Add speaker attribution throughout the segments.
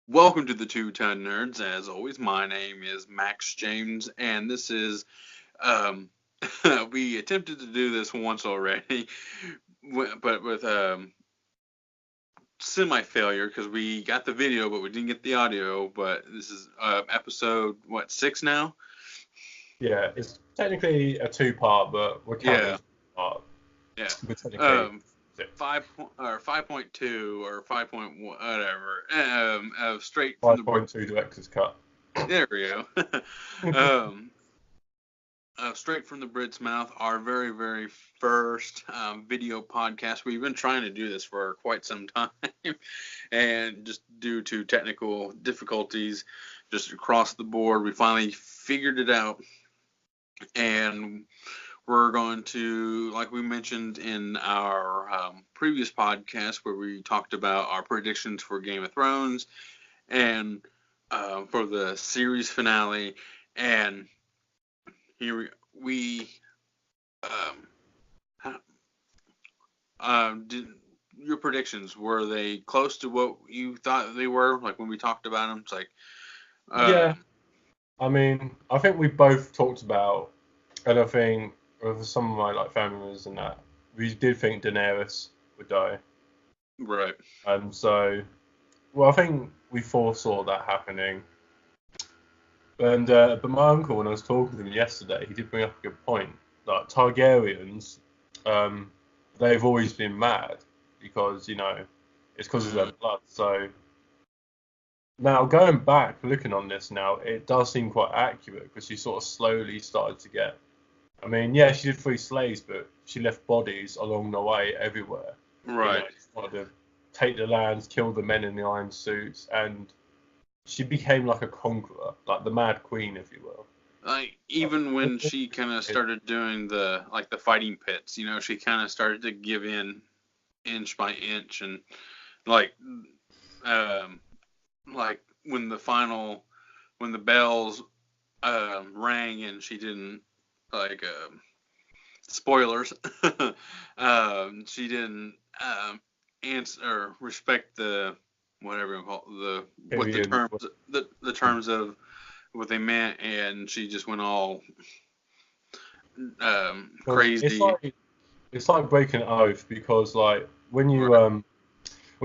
Speaker 1: Welcome to the Two Ton Nerds. As always, my name is Max James, and this is um, we attempted to do this once already, but with semi-failure because we got the video, but we didn't get the audio. But this is episode what, 6 now?
Speaker 2: Yeah, it's technically a two-part, but we're counting it
Speaker 1: Yeah,
Speaker 2: as one part.
Speaker 1: yeah.
Speaker 2: But technically,
Speaker 1: Um,
Speaker 2: six.
Speaker 1: 5.2 or 5.1 whatever. Straight from the Brit.
Speaker 2: 5.2 director's cut.
Speaker 1: There we go. um, Straight from the Brit's mouth, our very, very first video podcast. We've been trying to do this for quite some time, and just due to technical difficulties, just across the board, we finally figured it out. And we're going to, like we mentioned in our previous podcast, where we talked about our predictions for Game of Thrones and for the series finale, and here we um, did your predictions, were they close to what you thought they were? Like when we talked about them, it's like,
Speaker 2: Yeah,
Speaker 1: um,
Speaker 2: I mean, I think we both talked about, and I think with some of my family members and that, we did think Daenerys would die.
Speaker 1: right,
Speaker 2: So, well, I think we foresaw that happening. But my uncle, when I was talking to him yesterday, he did bring up a good point. Like Targaryens, um, they've always been mad because it's because of their
Speaker 1: mm,
Speaker 2: blood. So now going back, looking on this now, it does seem quite accurate because she sort of slowly started to get. I mean, yeah, she did free slaves, but she left bodies along the way everywhere.
Speaker 1: right.
Speaker 2: She wanted to take the lands, kill the men in the iron suits, and she became like a conqueror, like the Mad Queen, if you will.
Speaker 1: Like even when she kind of started doing the fighting pits, she kind of started to give in inch by inch, and like um like when the bells rang and she didn't like spoilers. She didn't answer or respect the whatever you call it, the what the
Speaker 2: Tyrion.
Speaker 1: terms the terms of what they meant, and she just went all
Speaker 2: Because it's
Speaker 1: crazy.
Speaker 2: like breaking an oath because
Speaker 1: Right.
Speaker 2: when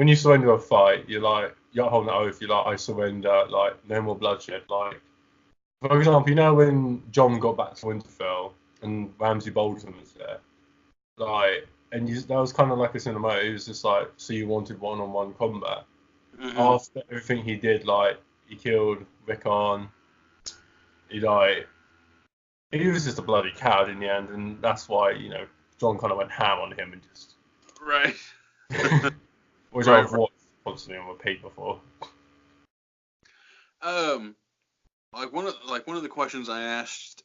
Speaker 2: you surrender a fight, you're holding an oath. You're like, I surrender. Like no more bloodshed. Like for example, when John got back to Winterfell and Ramsay Bolton was there, that was kind of like a cinema. It was just like, so you wanted one-on-one combat.
Speaker 1: Hmm.
Speaker 2: After everything he did, like he killed Rickon, he like he was just a bloody coward in the end, and that's why John kind of went ham on him and just
Speaker 1: Right.
Speaker 2: which
Speaker 1: Right.
Speaker 2: I've watched constantly on repeat before.
Speaker 1: Um, one of the questions I asked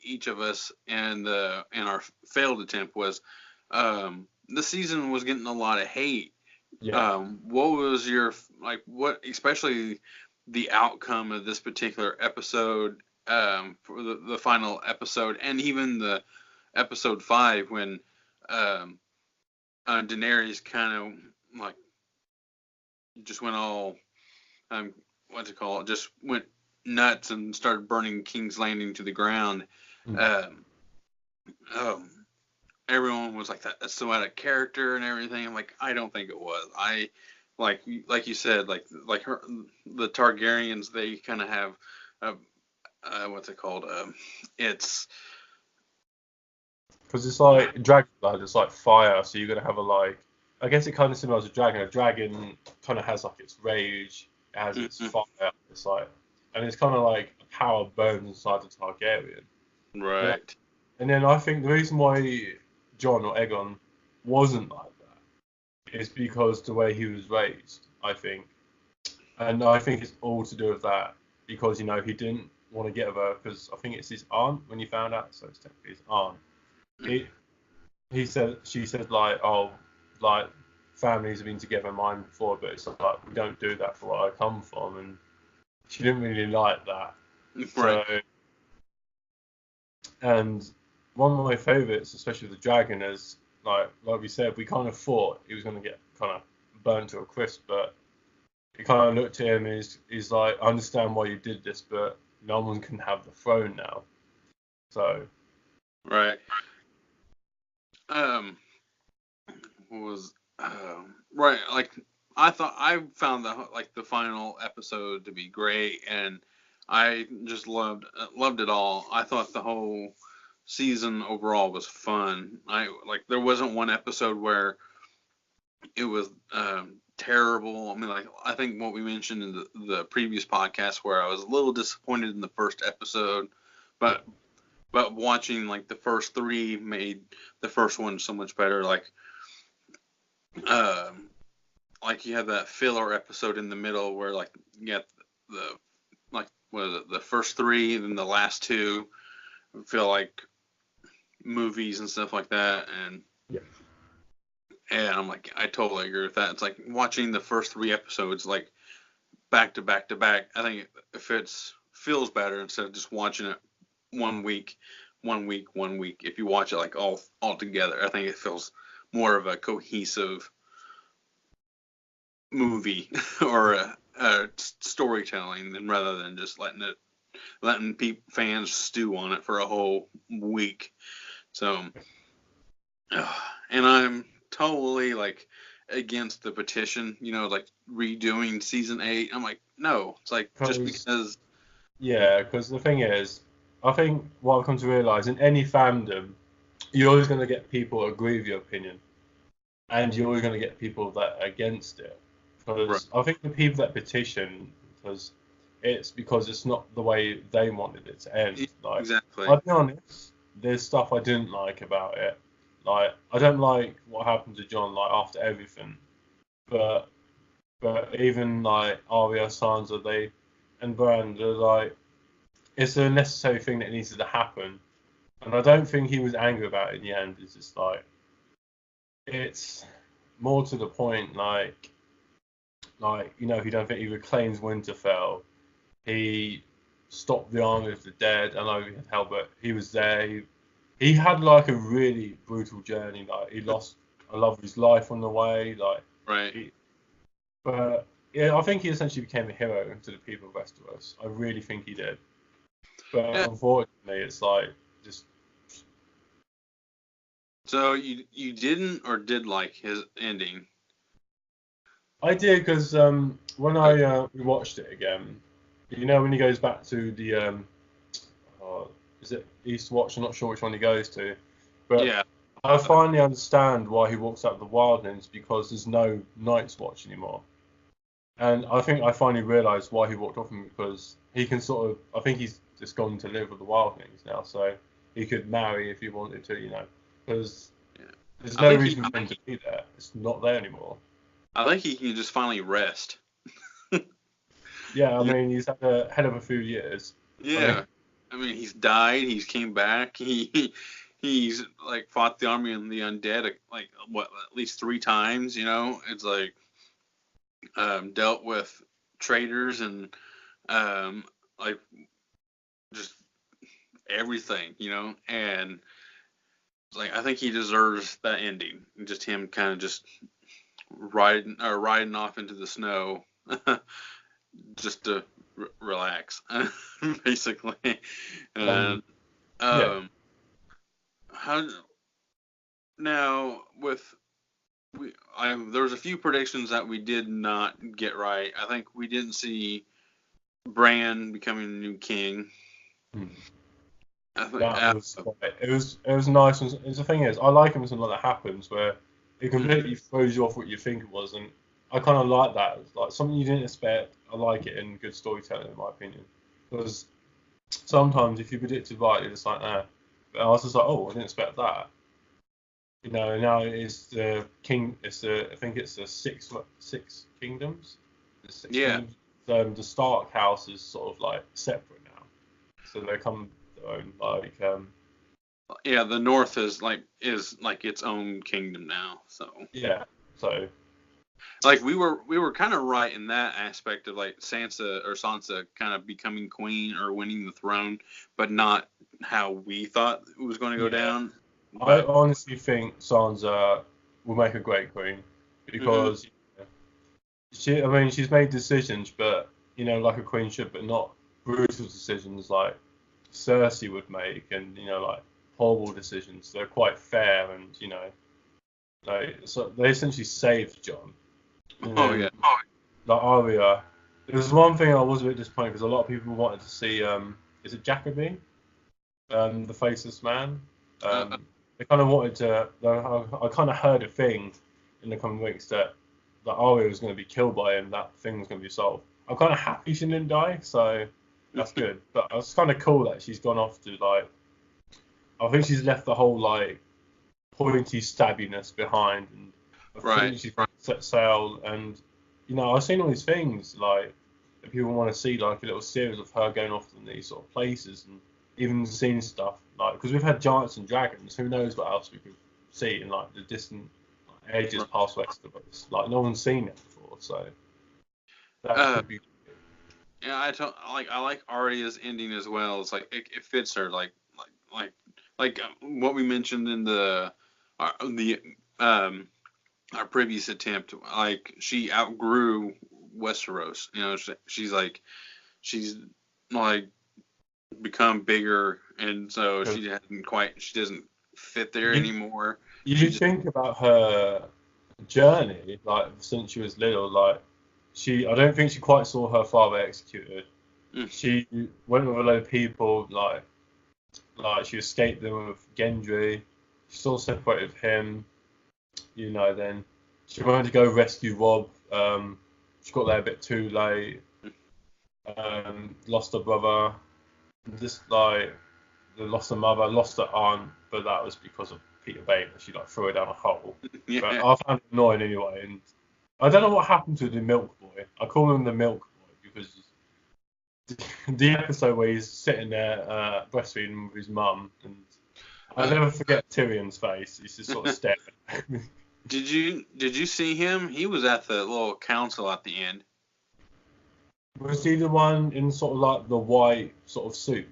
Speaker 1: each of us in our failed attempt was, the season was getting a lot of hate.
Speaker 2: Yeah,
Speaker 1: What was your what especially the outcome of this particular episode, for the final episode, and even the episode 5 when um Daenerys kind of like just went all what's it called, just went nuts and started burning King's Landing to the ground.
Speaker 2: mm.
Speaker 1: Um, um, Everyone was like, that's so out of character and everything. I'm like, I don't think it was. I like you said, like her, the Targaryens, they kind of have uh, what's it called? It's
Speaker 2: Because it's like dragon blood, it's like fire, so you're gonna have I guess it kind of similar to a dragon. A dragon kind of has like its rage, it has its
Speaker 1: mm-mm,
Speaker 2: fire. It's like, and it's kind of like power burns inside the Targaryen. And,
Speaker 1: right.
Speaker 2: and then I think the reason why Jon or Aegon wasn't like that is because the way he was raised, I think. And I think it's all to do with that because he didn't want to get with her because I think it's his aunt when you found out, so it's technically his aunt. He she said like, oh, like families have been together in mine before, but it's like we don't do that for where I come from, and she didn't really like that.
Speaker 1: Right.
Speaker 2: So, and one of my favorites, especially with the dragon, is like we said, we kind of thought he was going to get kind of burnt to a crisp, but he kind of looked at him and he's like, I understand why you did this, but no one can have the throne now. So.
Speaker 1: Right. Was right. Like I found the final episode to be great, and I just loved it all. I thought the whole season overall was fun. There wasn't one episode where it was terrible. I mean, like I think what we mentioned in the previous podcast, where I was a little disappointed in the first episode, but watching like the first three made the first one so much better. Like you have that filler episode in the middle where like you get the like what is it, the first three and then the last two feel like movies and stuff like that, and
Speaker 2: Yeah.
Speaker 1: and I'm like I totally agree with that. It's like watching the first three episodes like back to back to back. I think it feels better instead of just watching it 1 week, 1 week, 1 week. If you watch it like all together, I think it feels more of a cohesive movie or a storytelling than rather than just letting fans stew on it for a whole week. So, and I'm totally like against the petition, like redoing season 8. I'm like, no, it's like just because.
Speaker 2: Yeah, because the thing is, I think what I've come to realise in any fandom, you're always going to get people who agree with your opinion, and you're always going to get people that are against it. Because I think the people that petition, because it's not the way they wanted it to end. Like,
Speaker 1: Exactly.
Speaker 2: I'll be honest, there's stuff I didn't like about it. Like, I don't like what happened to John, like, after everything. But even, like, Arya, Sansa, and Bran, they're like, it's a necessary thing that needs to happen. And I don't think he was angry about it in the end. It's just like, it's more to the point, like he don't think he reclaims Winterfell. He stopped the army of the dead. I know he had help, but he was there. He had like a really brutal journey. Like he lost a love of his life on the way. Like
Speaker 1: Right.
Speaker 2: but yeah, I think he essentially became a hero to the people of Westeros. I really think he did. But
Speaker 1: Yeah.
Speaker 2: unfortunately, it's like just.
Speaker 1: So you didn't or did like his ending?
Speaker 2: I did because when I rewatched it again, when he goes back to the is it Eastwatch? I'm not sure which one he goes to, but
Speaker 1: Yeah.
Speaker 2: I finally understand why he walks out of the Wildlands because there's no Night's Watch anymore, and I think I finally realised why he walked off him because he can sort of. I think he's just gone to live with the Wildlings now, so he could marry if he wanted to, because there's no reason for him to be there. It's not there anymore.
Speaker 1: I think he can just finally rest.
Speaker 2: Yeah, I mean, he's had a hell of a few years.
Speaker 1: Yeah. I mean, he's died. He's came back. He's like fought the army and the undead like what at least 3 times. It's like dealt with traitors and like just everything. And like I think he deserves that ending. Just him kind of just riding off into the snow. Just to relax, basically. And
Speaker 2: Yeah.
Speaker 1: how now there was a few predictions that we did not get right. I think we didn't see Bran becoming the new king. I think
Speaker 2: it was nice. And the thing is, I like him when something like that happens where it completely throws you off what you think it was, and I kind of like that. It's like something you didn't expect. I like it in good storytelling, in my opinion. Because sometimes if you predict it right, it's like, But I was just like, oh, I didn't expect that. Now it's the king. I think it's the six kingdoms. The six kingdoms. The Stark house is sort of like separate now, so they come their own like.
Speaker 1: Yeah, the North is like its own kingdom now. So.
Speaker 2: Yeah. So.
Speaker 1: Like we were kind of right in that aspect of like Sansa kind of becoming queen or winning the throne, but not how we thought it was going to go down.
Speaker 2: I honestly think Sansa will make a great queen because she's made decisions, but like a queen should, but not brutal decisions like Cersei would make, and like horrible decisions. They're quite fair, and so they essentially saved Jon. And
Speaker 1: Oh
Speaker 2: then
Speaker 1: yeah.
Speaker 2: like Arya, there was one thing I was a bit disappointed because a lot of people wanted to see is it Jacoby, the faceless man.
Speaker 1: Uh,
Speaker 2: They kind of wanted to. I kind of heard a thing in the coming weeks that Arya was going to be killed by him. That thing was going to be solved. I'm kind of happy she didn't die, so that's good. But it's kind of cool that she's gone off to like. I think she's left the whole like pointy stabbiness behind, and I
Speaker 1: right.
Speaker 2: think she's set sail. And I've seen all these things like that people want to see, like a little series of her going off to these sort of places, and even seen stuff like because we've had giants and dragons. Who knows what else we could see in like the distant ages
Speaker 1: Right.
Speaker 2: past Westeros? Like no one's seen it before, so that
Speaker 1: Uh,
Speaker 2: could be.
Speaker 1: yeah, I like Arya's ending as well. It's like it fits her like what we mentioned in the um our previous attempt. Like she outgrew Westeros. She's like become bigger, and so she doesn't fit there
Speaker 2: You
Speaker 1: anymore.
Speaker 2: you
Speaker 1: She just
Speaker 2: think about her journey, like since she was little, like I don't think she quite saw her father executed.
Speaker 1: mm,
Speaker 2: She went with a load of people, like she escaped them with Gendry. She still separated with him, then she wanted to go rescue Rob. She got there a bit too late. Lost her brother. Just like lost her mother, lost her aunt, but that was because of Peter Baelish. She like threw her down a hole. But
Speaker 1: yeah.
Speaker 2: I found it annoying anyway, and I don't know what happened to the Milk Boy. I call him the Milk Boy because the episode where he's sitting there breastfeeding with his mum, and I'll
Speaker 1: Uh,
Speaker 2: never forget Tyrion's face. He's just sort of staring at me.
Speaker 1: did you see him? He was at the little council at the end.
Speaker 2: Was he the one in sort of like the white sort of suit?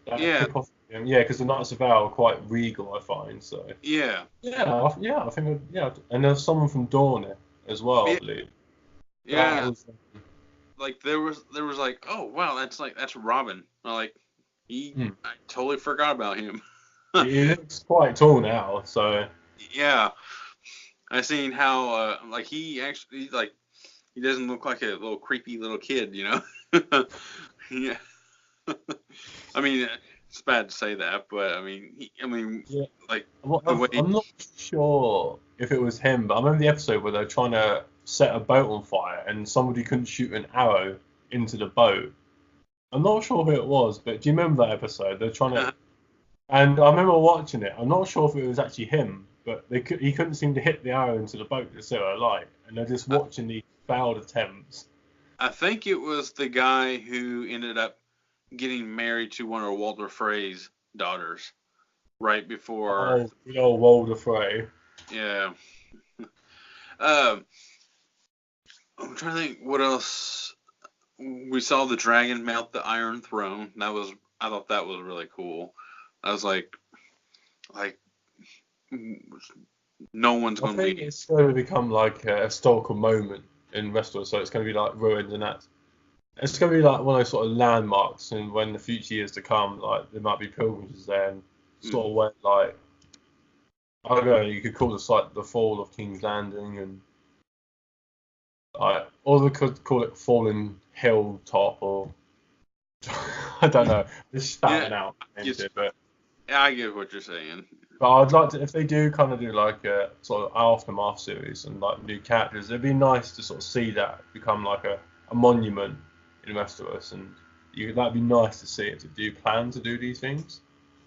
Speaker 2: That
Speaker 1: Yeah,
Speaker 2: could possibly be him. Yeah, because the Knights of Vale are quite regal, I find. So
Speaker 1: yeah,
Speaker 2: yeah, I think and there's someone from Dorne as well,
Speaker 1: yeah,
Speaker 2: I believe. That
Speaker 1: yeah.
Speaker 2: was.
Speaker 1: Like there was like, oh wow, that's Robin. Like
Speaker 2: Hmm.
Speaker 1: I totally forgot about him.
Speaker 2: He looks quite tall now, so
Speaker 1: Yeah, I seen how like he actually like he doesn't look like a little creepy little kid, you know. Yeah. I mean, it's bad to say that, but I mean,
Speaker 2: yeah.
Speaker 1: like the way.
Speaker 2: I'm not sure if it was him, but I remember the episode where they're trying to set a boat on fire and somebody couldn't shoot an arrow into the boat. I'm not sure who it was, but do you remember that episode? They're trying to, and I remember watching it. I'm not sure if it was actually him, but he couldn't seem to hit the arrow into the boat to set it alight, and they're just watching the failed attempts.
Speaker 1: I think it was the guy who ended up getting married to one of Walter Frey's daughters right before.
Speaker 2: Oh, good old Walder Frey.
Speaker 1: Yeah. Um, I'm trying to think what else. We saw the dragon mount the Iron Throne. I thought that was really cool. I was like no one's
Speaker 2: I
Speaker 1: gonna
Speaker 2: think
Speaker 1: be.
Speaker 2: it's going to become like a historical moment in Westeros, so it's going to be like ruined, and that's it's going to be like one of those sort of landmarks, and when the future years to come, like there might be pilgrimages there, and
Speaker 1: Mm,
Speaker 2: sort of where like I don't know, you could call this like the fall of King's Landing, and like or they could call it Fallen Hilltop, or I don't know, just
Speaker 1: yeah,
Speaker 2: spouting out names
Speaker 1: yes,
Speaker 2: here, but.
Speaker 1: yeah, I get what you're saying.
Speaker 2: But I'd like to, if they do kind of do like a sort of aftermath series and like new characters, it'd be nice to sort of see that become like a monument in Westeros, and that'd be nice to see it. Do you plan to do these things?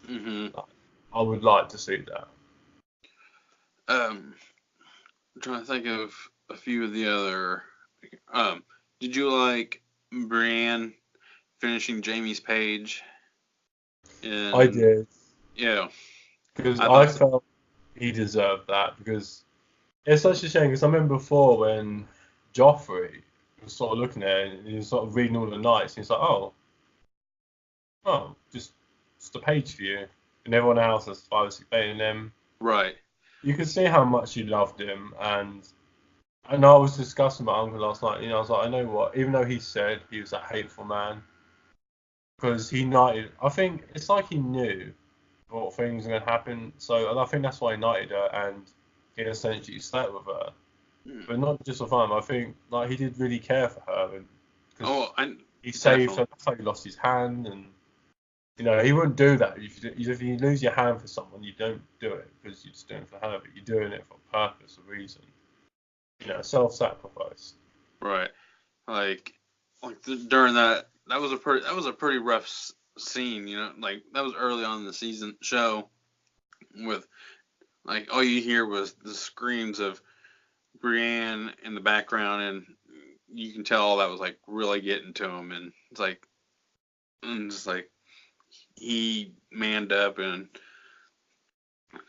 Speaker 1: Hmm.
Speaker 2: Like, I would like to see that.
Speaker 1: I'm trying to think of a few of the other. Um, did you like Brienne finishing Jamie's page?
Speaker 2: I
Speaker 1: And
Speaker 2: did
Speaker 1: yeah,
Speaker 2: because
Speaker 1: I
Speaker 2: I
Speaker 1: thought.
Speaker 2: felt he deserved that because it's such a shame because I remember before when Joffrey was sort of looking at it and he was sort of reading all the nights and he's like, oh, just a page for you, and everyone else has 5 or 6 pages, and then
Speaker 1: Right.
Speaker 2: you could see how much he loved him, and And I was discussing with my uncle last night. I was like, I know what. Even though he said he was that hateful man, because he knighted. I think it's like he knew what things were going to happen. So and I think that's why he knighted her, and he essentially slept with her.
Speaker 1: Hmm.
Speaker 2: But not just for fun. I think like he did really care for her, and because
Speaker 1: Oh,
Speaker 2: he saved
Speaker 1: definitely.
Speaker 2: her. That's how he lost his hand, and he wouldn't do that. If you lose your hand for someone, you don't do it because you're just doing it for her, but you're doing it for a purpose, a reason. Self-sacrifice.
Speaker 1: Right. Like, during that was a pretty rough scene. Like that was early on in the season show with like all you hear was the screams of Brienne in the background, and you can tell that was like really getting to him, and just like he manned up and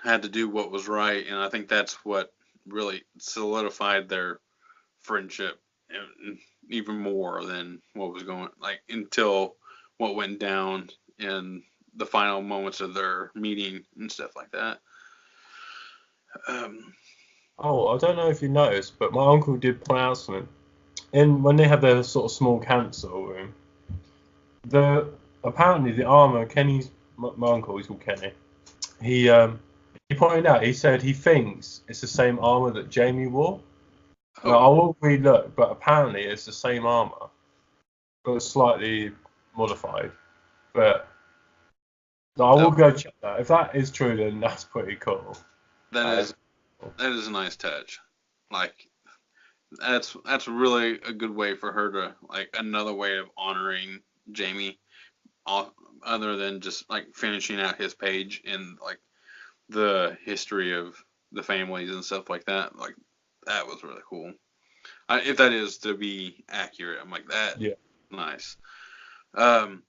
Speaker 1: had to do what was right, and I think that's what really solidified their friendship even more than what was going like until what went down in the final moments of their meeting and stuff like that. Um,
Speaker 2: Oh, I don't know if you noticed, but my uncle did point out something. In when they had their sort of small council room, the apparently the armor Kenny's my uncle, he's called Kenny. He pointed out. He said he thinks it's the same armor that Jamie wore. Now
Speaker 1: oh,
Speaker 2: I will relook, but apparently it's the same armor, but slightly modified. But I will
Speaker 1: okay,
Speaker 2: go check that. If that is true, then that's pretty cool.
Speaker 1: that
Speaker 2: That is
Speaker 1: is that is a nice touch. Like that's really a good way for her to like another way of honoring Jamie, other than just like finishing out his page in like the history of the families and stuff like that. Like that was really cool. If that is to be accurate, I'm like that.
Speaker 2: yeah.
Speaker 1: Nice. Um,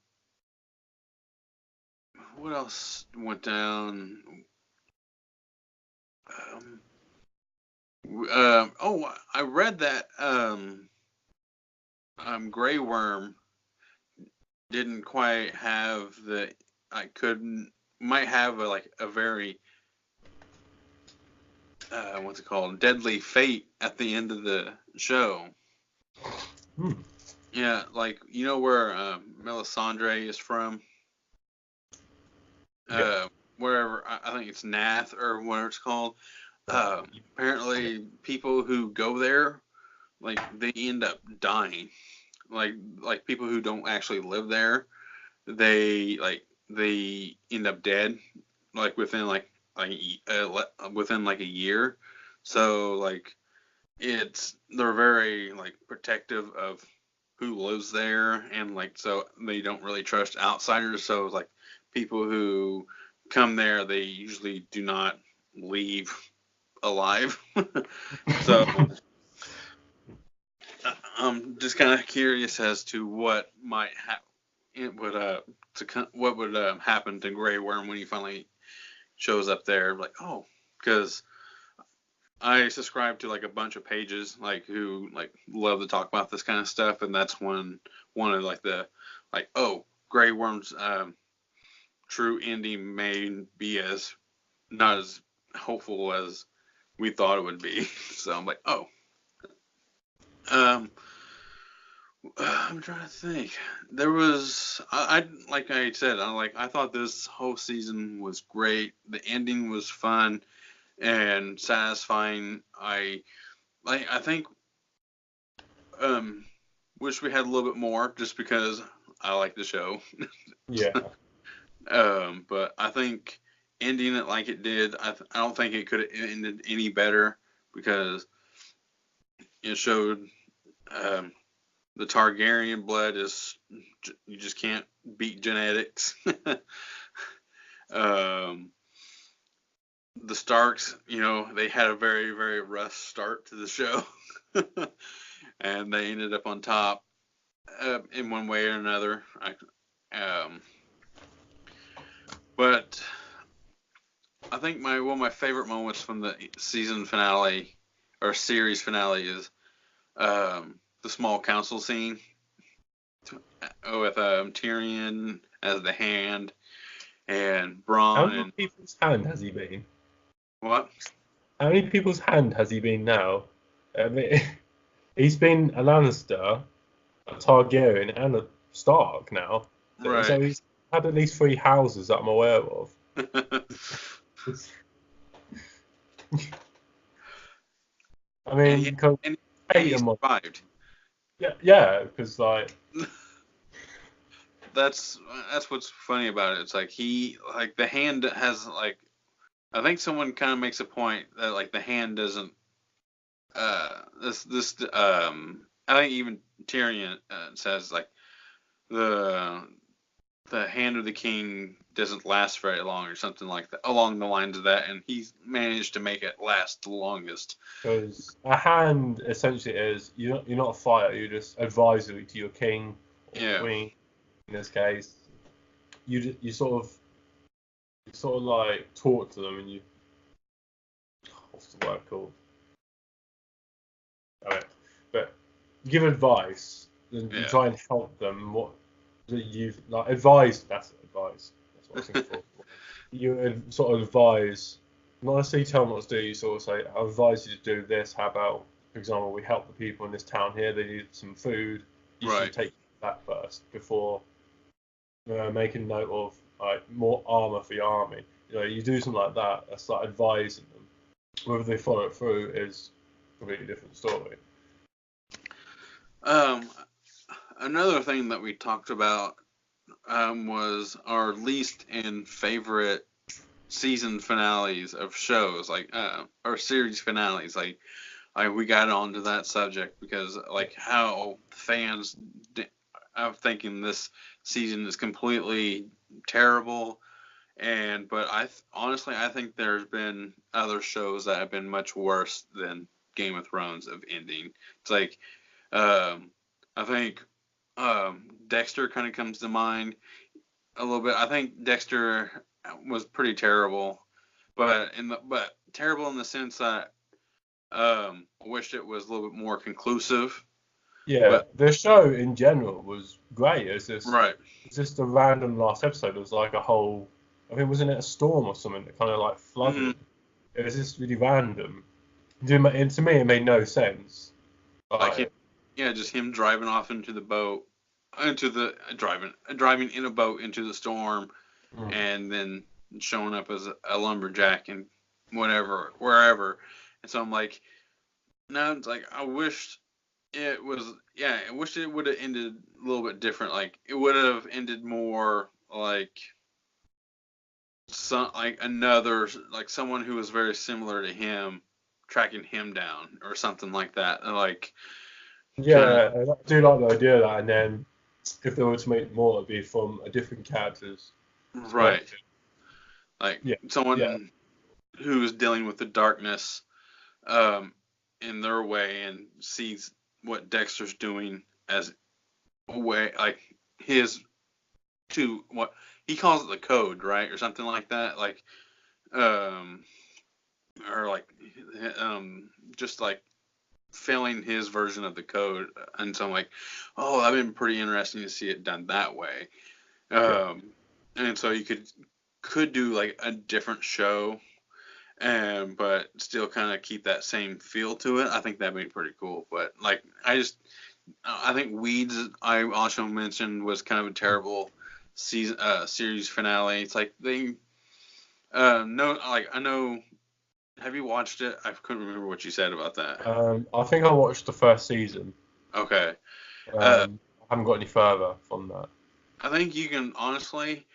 Speaker 1: what else went down? Um, oh, I read that Grey Worm didn't quite have the. I couldn't might have like a very what's it called, deadly fate at the end of the show.
Speaker 2: Hmm.
Speaker 1: Yeah, like where Melisandre is from.
Speaker 2: Yeah.
Speaker 1: Uh, wherever I think it's Nath or whatever it's called.
Speaker 2: Yeah.
Speaker 1: Apparently, people who go there, like they end up dying. Like people who don't actually live there, they end up dead. Like within like a year. So like they're very like protective of who lives there, and like so they don't really trust outsiders. So like people who come there, they usually do not leave alive. So I'm just kind of curious as to what might happen. It would what would happen to Grey Worm when he finally shows up there. Like, oh, because I subscribe to like a bunch of pages like who like love to talk about this kind of stuff, and that's one of like the like, oh, Grey Worm's true ending may be as not as hopeful as we thought it would be. So I'm like, oh, um, I'm trying to think. There was I like I said, I thought this whole season was great. The ending was fun and satisfying. I think um wish we had a little bit more just because I like the show.
Speaker 2: Yeah.
Speaker 1: But I think ending it like it did, I don't think it could have ended any better because it showed um the Targaryen blood is you just can't beat genetics. um, the Starks, they had a very very rough start to the show, and they ended up on top in one way or another. Um, but I think one of my favorite moments from the season finale or series finale is the small council scene with Tyrion as the hand and
Speaker 2: How
Speaker 1: Braun
Speaker 2: many
Speaker 1: and
Speaker 2: people's hand has he been?
Speaker 1: what?
Speaker 2: How many people's hand has he been now? I mean, he's been a Lannister, a Targaryen, and a Stark now.
Speaker 1: Right.
Speaker 2: So he's had at least 3 houses that I'm aware of. It's, I
Speaker 1: and
Speaker 2: mean,
Speaker 1: he
Speaker 2: because
Speaker 1: and
Speaker 2: hate
Speaker 1: he
Speaker 2: him.
Speaker 1: survived.
Speaker 2: Yeah, because like,
Speaker 1: That's what's funny about it. It's like the hand has like I think someone kind of makes a point that like the hand doesn't this I think even Tyrion says like the the hand of the king doesn't last very long or something like that along the lines of that, and he's managed to make it last the longest.
Speaker 2: because a hand essentially is you're not a fighter. You're just advisory to your king or
Speaker 1: Yeah.
Speaker 2: queen in this case. You sort of like talk to them and you what's the word called? I but you give advice and you
Speaker 1: Yeah.
Speaker 2: try and help them. What that you like advise? That's advice. That's what I was thinking for. You sort of advise, not necessarily tell them what to do. You sort of say, I advise you to do this. How about, for example, we help the people in this town here. They need some food. You
Speaker 1: Right.
Speaker 2: should take that first before making note of like more armor for your army. You do something like that. That's like advising them. Whether they follow it through is a completely different story.
Speaker 1: Um, Another thing that we talked about was our least and favorite season finales of shows, like or series finales. Like we got onto that subject because like how fans are thinking this season is completely terrible, but honestly I think there's been other shows that have been much worse than Game of Thrones of ending. It's like um, I think Dexter kind of comes to mind a little bit. I think Dexter was pretty terrible, but terrible in the sense that I wished it was a little bit more conclusive.
Speaker 2: Yeah,
Speaker 1: But
Speaker 2: the show in general was great.
Speaker 1: right.
Speaker 2: It's just a random last episode. It was like a whole, I think, wasn't it a storm or something that kind of like
Speaker 1: Hmm.
Speaker 2: flooded? It was just really random. And to me, it made no sense.
Speaker 1: Like him,
Speaker 2: Like,
Speaker 1: yeah, just him driving off into the boat, into the driving in a boat into the storm,
Speaker 2: mm,
Speaker 1: and then showing up as a lumberjack and whatever wherever. And so I'm like, now it's like I wished it was yeah, I wish it would have ended a little bit different. Like it would have ended more like some like another like someone who was very similar to him tracking him down or something like that. And like kind
Speaker 2: yeah, I do like the idea of that. And then if they were to make more, it'd be from a different character's
Speaker 1: of right,
Speaker 2: perspective.
Speaker 1: like
Speaker 2: Yeah, yeah,
Speaker 1: someone who's dealing with the darkness um, in their way and sees what Dexter's doing as a way like his to what he calls it the code, right, or something like that, like um, or like just like failing his version of the code, and so I'm like, oh, that'd been pretty interesting to see it done that way.
Speaker 2: yeah.
Speaker 1: Um, and so you could do like a different show, and but still kind of keep that same feel to it. I think that'd be pretty cool. But like, I think Weeds I also mentioned was kind of a terrible series finale. It's like they no like I know. Have you watched it? I couldn't remember what you said about that.
Speaker 2: I think I watched the first season.
Speaker 1: Okay. Uh,
Speaker 2: I haven't got any further from that.
Speaker 1: I think you can honestly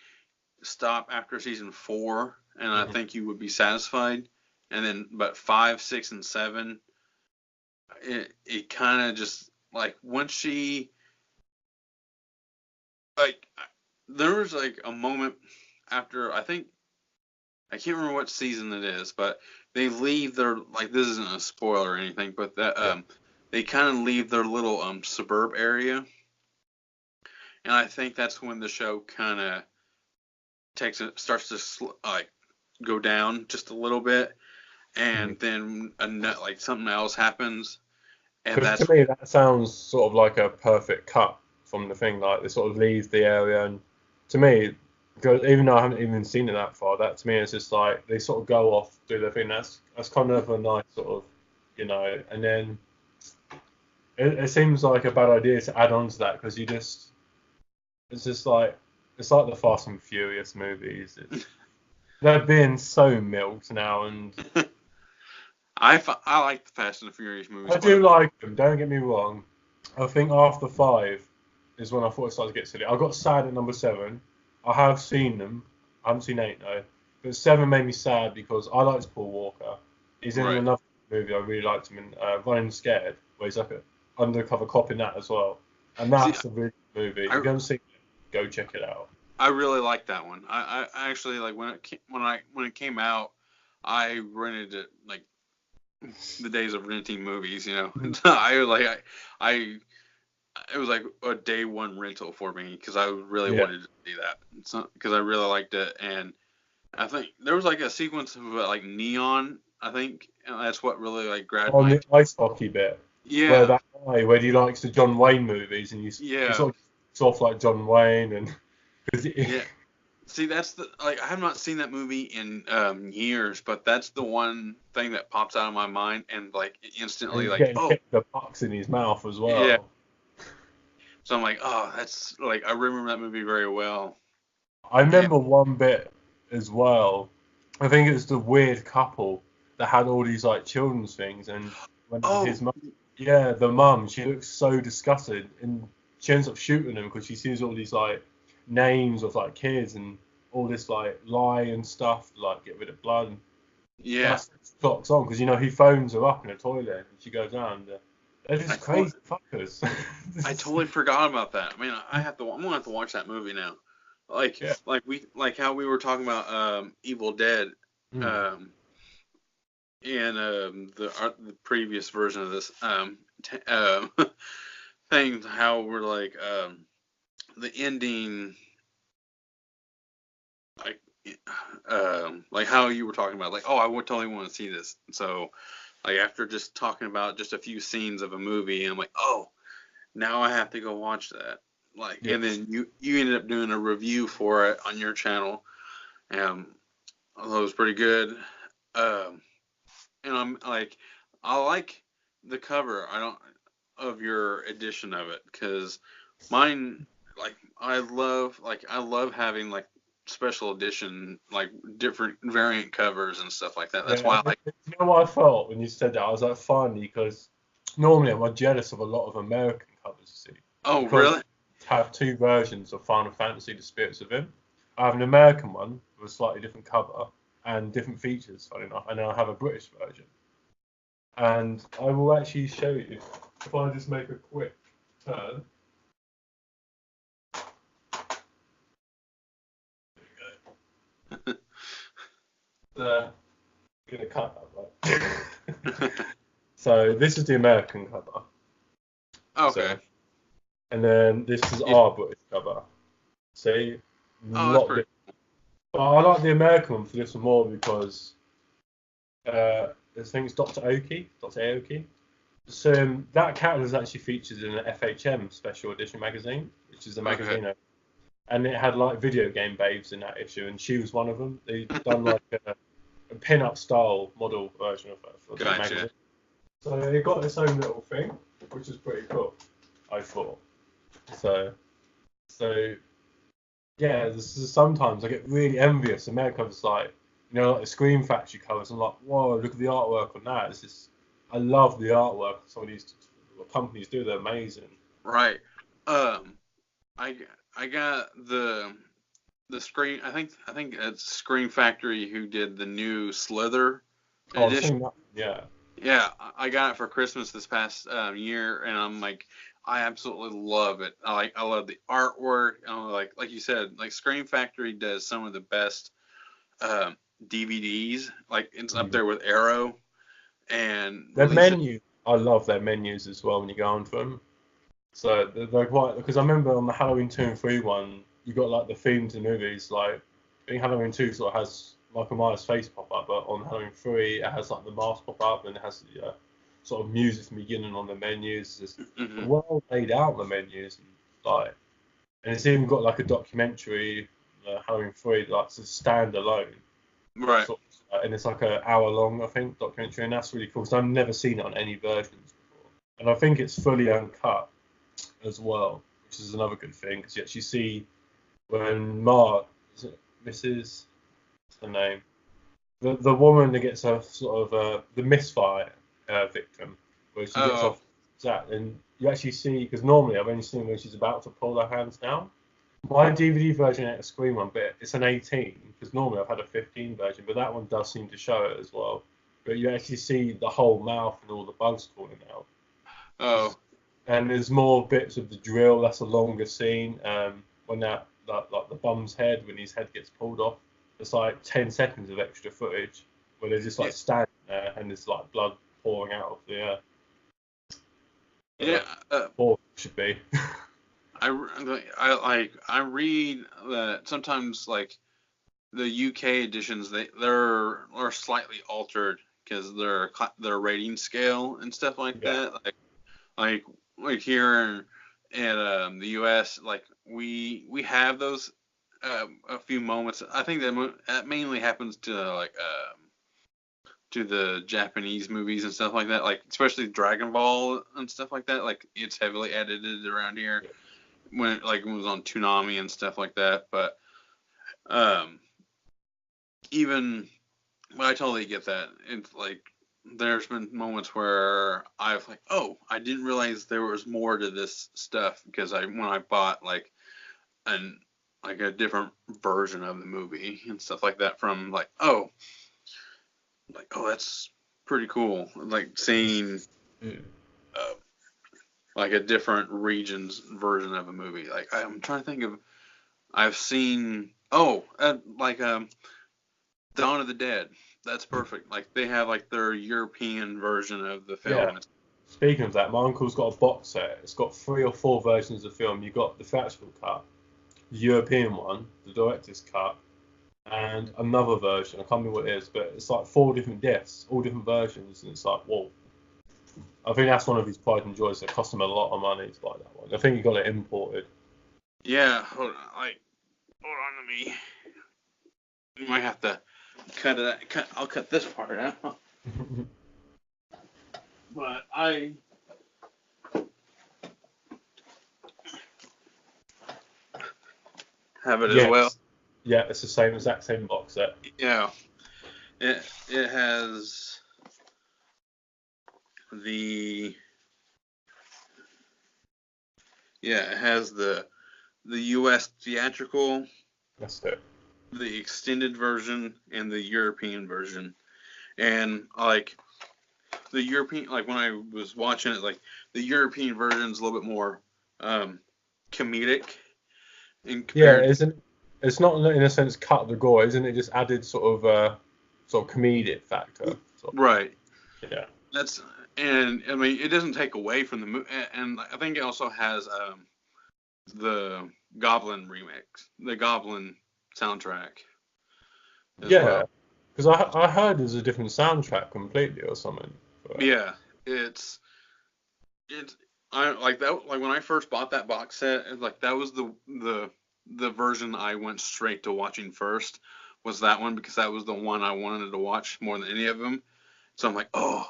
Speaker 1: stop after season 4, and I
Speaker 2: Mhm.
Speaker 1: think you would be satisfied. And then, but 5, 6, and 7, it kind of just like once she like there was like a moment after I think I can't remember what season it is, but they leave their like this isn't a spoiler or anything, but that
Speaker 2: Yeah.
Speaker 1: they kind of leave their little suburb area, and I think that's when the show kind of takes it starts to like go down just a little bit,
Speaker 2: Mhm.
Speaker 1: and then like something else happens, and
Speaker 2: Because to
Speaker 1: that's
Speaker 2: me, that sounds sort of like a perfect cut from the thing. Like they sort of leave the area, and to me, because even though I haven't even seen it that far, that to me is just like they sort of go off, do their thing. That's kind of a nice sort of, and then it seems like a bad idea to add on to that because it's just like it's like the Fast and Furious movies. They're being so milked now, and
Speaker 1: I like the Fast and the Furious movies
Speaker 2: I
Speaker 1: quite a
Speaker 2: do
Speaker 1: bit.
Speaker 2: like them. Don't get me wrong. I think after 5 is when I thought it started to get silly. I got sad at number 7. I have seen them. I haven't seen 8 though. But 7 made me sad because I liked Paul Walker. He's in
Speaker 1: Right.
Speaker 2: another movie I really liked him in, Running Scared, where he's like an undercover cop in that as well. And
Speaker 1: See,
Speaker 2: that's a really good movie. If
Speaker 1: I
Speaker 2: you haven't seen it, go check it out.
Speaker 1: I really like that one. I actually like when it came out, I rented it like the days of renting movies. You know,
Speaker 2: Mhm.
Speaker 1: I was like I it was like a day one rental for me because I really
Speaker 2: Yeah.
Speaker 1: wanted to see that. So because I really liked it, and I think there was like a sequence of like neon. I think and that's what really like grabbed
Speaker 2: On
Speaker 1: my
Speaker 2: the ice hockey bit, where
Speaker 1: yeah
Speaker 2: that guy, where he likes the John Wayne movies, and he
Speaker 1: yeah
Speaker 2: sort of gets off like John Wayne, and because
Speaker 1: yeah. See, that's the like I have not seen that movie in years, but that's the one thing that pops out of my mind and like instantly
Speaker 2: he's
Speaker 1: like
Speaker 2: getting
Speaker 1: oh
Speaker 2: hit with the pucks in his mouth as
Speaker 1: yeah.
Speaker 2: well.
Speaker 1: So I'm like oh that's like I remember that movie very well.
Speaker 2: I
Speaker 1: And
Speaker 2: remember one bit as well. I think it was the weird couple that had all these like children's things, and when
Speaker 1: oh
Speaker 2: his mum, yeah, the mum, she looks so disgusted, and she ends up shooting him because she sees all these like names of like kids and all this like lie and stuff, to, like get rid of blood. And
Speaker 1: yeah,
Speaker 2: that's clocks on because he phones her up in a toilet and she goes down. And, they're
Speaker 1: I
Speaker 2: just
Speaker 1: totally
Speaker 2: crazy fuckers.
Speaker 1: I totally forgot about that. I mean I'm gonna have to watch that movie now.
Speaker 2: Yeah.
Speaker 1: Like how we were talking about Evil Dead
Speaker 2: Mm.
Speaker 1: um in the previous version of this thing how we're the ending like like how you were talking about like oh I would totally want to see this so like after just talking about just a few scenes of a movie I'm like oh now I have to go watch that like
Speaker 2: Yeah.
Speaker 1: and then you ended up doing a review for it on your channel and although it was pretty good um and I'm like I like the cover I don't of your edition of it because mine like I love having like special edition like different variant covers and stuff like that. That's
Speaker 2: Yeah,
Speaker 1: why I like.
Speaker 2: you know what I felt when you said that? I was like, finally, because normally I'm jealous of a lot of American covers, you see,
Speaker 1: Oh
Speaker 2: because
Speaker 1: really?
Speaker 2: I have two versions of Final Fantasy: The Spirits Within. I have an American one with a slightly different cover and different features, funny enough, and then I have a British version. And I will actually show you if I just make a quick turn. I'm gonna cut that right. So this is the American cover.
Speaker 1: Okay.
Speaker 2: So, and then this is
Speaker 1: Yeah.
Speaker 2: our British cover. See, a
Speaker 1: Oh, that's
Speaker 2: lot
Speaker 1: pretty.
Speaker 2: different. But I like the American one for this one more because I think it's Dr. Oki, Dr. Aoki. So that character is actually featured in an FHM special edition magazine, which is the
Speaker 1: Okay.
Speaker 2: magazine, and it had like video game babes in that issue, and she was one of them. They'd done like a pin-up style model version of her for the
Speaker 1: Gotcha.
Speaker 2: magazine. So it got its own little thing, which is pretty cool, I thought. So, so yeah, sometimes I get really envious. America's like, like the Scream Factory covers. I'm like, whoa, look at the artwork on that. It's just, I love the artwork some of these companies do. They're amazing.
Speaker 1: Right. Um, I I got the screen. I think it's Screen Factory who did the new Slither
Speaker 2: Oh, I've
Speaker 1: edition.
Speaker 2: seen that. Yeah,
Speaker 1: Yeah, I got it for Christmas this past year, and I'm like, I absolutely love it. I love the artwork. Like you said, like Scream Factory does some of the best um, DVDs. Like it's up
Speaker 2: mm.
Speaker 1: there with Arrow and
Speaker 2: Their
Speaker 1: releases.
Speaker 2: menus. I love their menus as well when you go onto them. So they're quite because I remember on the Halloween 2 and 3 one, you got like the theme to the movies. Like I think Halloween 2 sort of has Michael Myers' face pop up, but on Halloween 3 it has like the mask pop up and it has the sort of music from the beginning on the menus. It's just
Speaker 1: Hmm.
Speaker 2: well laid out the menus and like, and it's even got like a documentary, Halloween 3, like to stand alone.
Speaker 1: Right.
Speaker 2: Sort and it's like an hour long, I think, documentary, and that's really cool. So I've never seen it on any versions before. and I think it's fully uncut as well, which is another good thing because you actually see when is it Mrs. What's her name? The woman that gets a sort of the misfire victim, where she gets
Speaker 1: Oh,
Speaker 2: off that, and you actually see because normally I've only seen when she's about to pull her hands down. My DVD version ain't a screen one, but it's an 18 because normally I've had a 15 version, but that one does seem to show it as well. But you actually see the whole mouth and all the bugs falling out.
Speaker 1: oh,
Speaker 2: And there's more bits of the drill. That's a longer scene. When that like the bum's head when his head gets pulled off. It's like 10 seconds of extra footage where they're just
Speaker 1: yeah,
Speaker 2: like standing there and there's like blood pouring out of the
Speaker 1: yeah.
Speaker 2: or should be.
Speaker 1: I read that sometimes like the UK editions they're are slightly altered because their rating scale and stuff like
Speaker 2: Yeah,
Speaker 1: that. Like like here in the US, like we have those a few moments. I think that mainly happens to to the Japanese movies and stuff like that. Like especially Dragon Ball and stuff like that. Like it's heavily edited around here when it was on Toonami and stuff like that. But um, even I totally get that. It's like there's been moments where I've like, oh, I didn't realize there was more to this stuff because when I bought an like a different version of the movie and stuff like that from like oh that's pretty cool like seeing
Speaker 2: yeah,
Speaker 1: uh, like a different region's version of a movie. Like I'm trying to think of I've seen Dawn of the Dead. That's perfect. Like they have like their European version of the
Speaker 2: yeah.
Speaker 1: film.
Speaker 2: Speaking of that, my uncle's got a box set. It's got 3 or 4 versions of the film. You got the theatrical cut, the European one, the director's cut, and another version. I can't remember what it is, but it's like 4 different discs, all different versions, and it's like, whoa. I think that's one of his pride and joys. It cost him a lot of money to buy that one. I think he got it imported.
Speaker 1: Yeah, hold on to me. You might have to cut it. I'll cut this part out. But I have it as well.
Speaker 2: Yes. Yeah, it's the same exact same box set.
Speaker 1: Yeah, it has the it has the U.S. theatrical,
Speaker 2: That's it.
Speaker 1: the extended version, and the European version. And like the European, like when I was watching it, like the European version is a little bit more comedic in
Speaker 2: Yeah,
Speaker 1: compared.
Speaker 2: isn't it's not in a sense cut the gore, isn't it? Just added sort of comedic factor. So
Speaker 1: Right.
Speaker 2: yeah,
Speaker 1: That's and I mean it doesn't take away from the movie, and I think it also has the Goblin remix, the Goblin soundtrack as
Speaker 2: yeah.
Speaker 1: well.
Speaker 2: Because I heard there's a different soundtrack completely or something. But
Speaker 1: Yeah, it's I like that like when I first bought that box set, like that was the version I went straight to watching first was that one because that was the one I wanted to watch more than any of them. So I'm like, oh,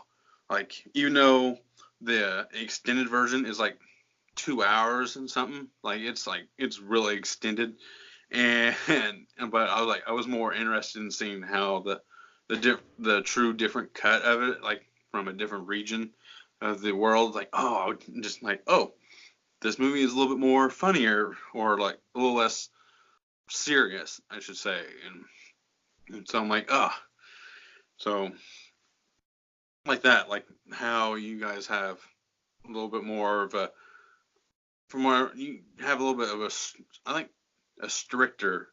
Speaker 1: like even though the extended version is like 2 hours and something, like it's really extended, and but I was more interested in seeing how the true different cut of it, like from a different region of the world, like just like this movie is a little bit more funnier or like a little less serious, I should say, and so I'm like so like that, like how you guys have a little bit more of a from where you have a little bit of I think a stricter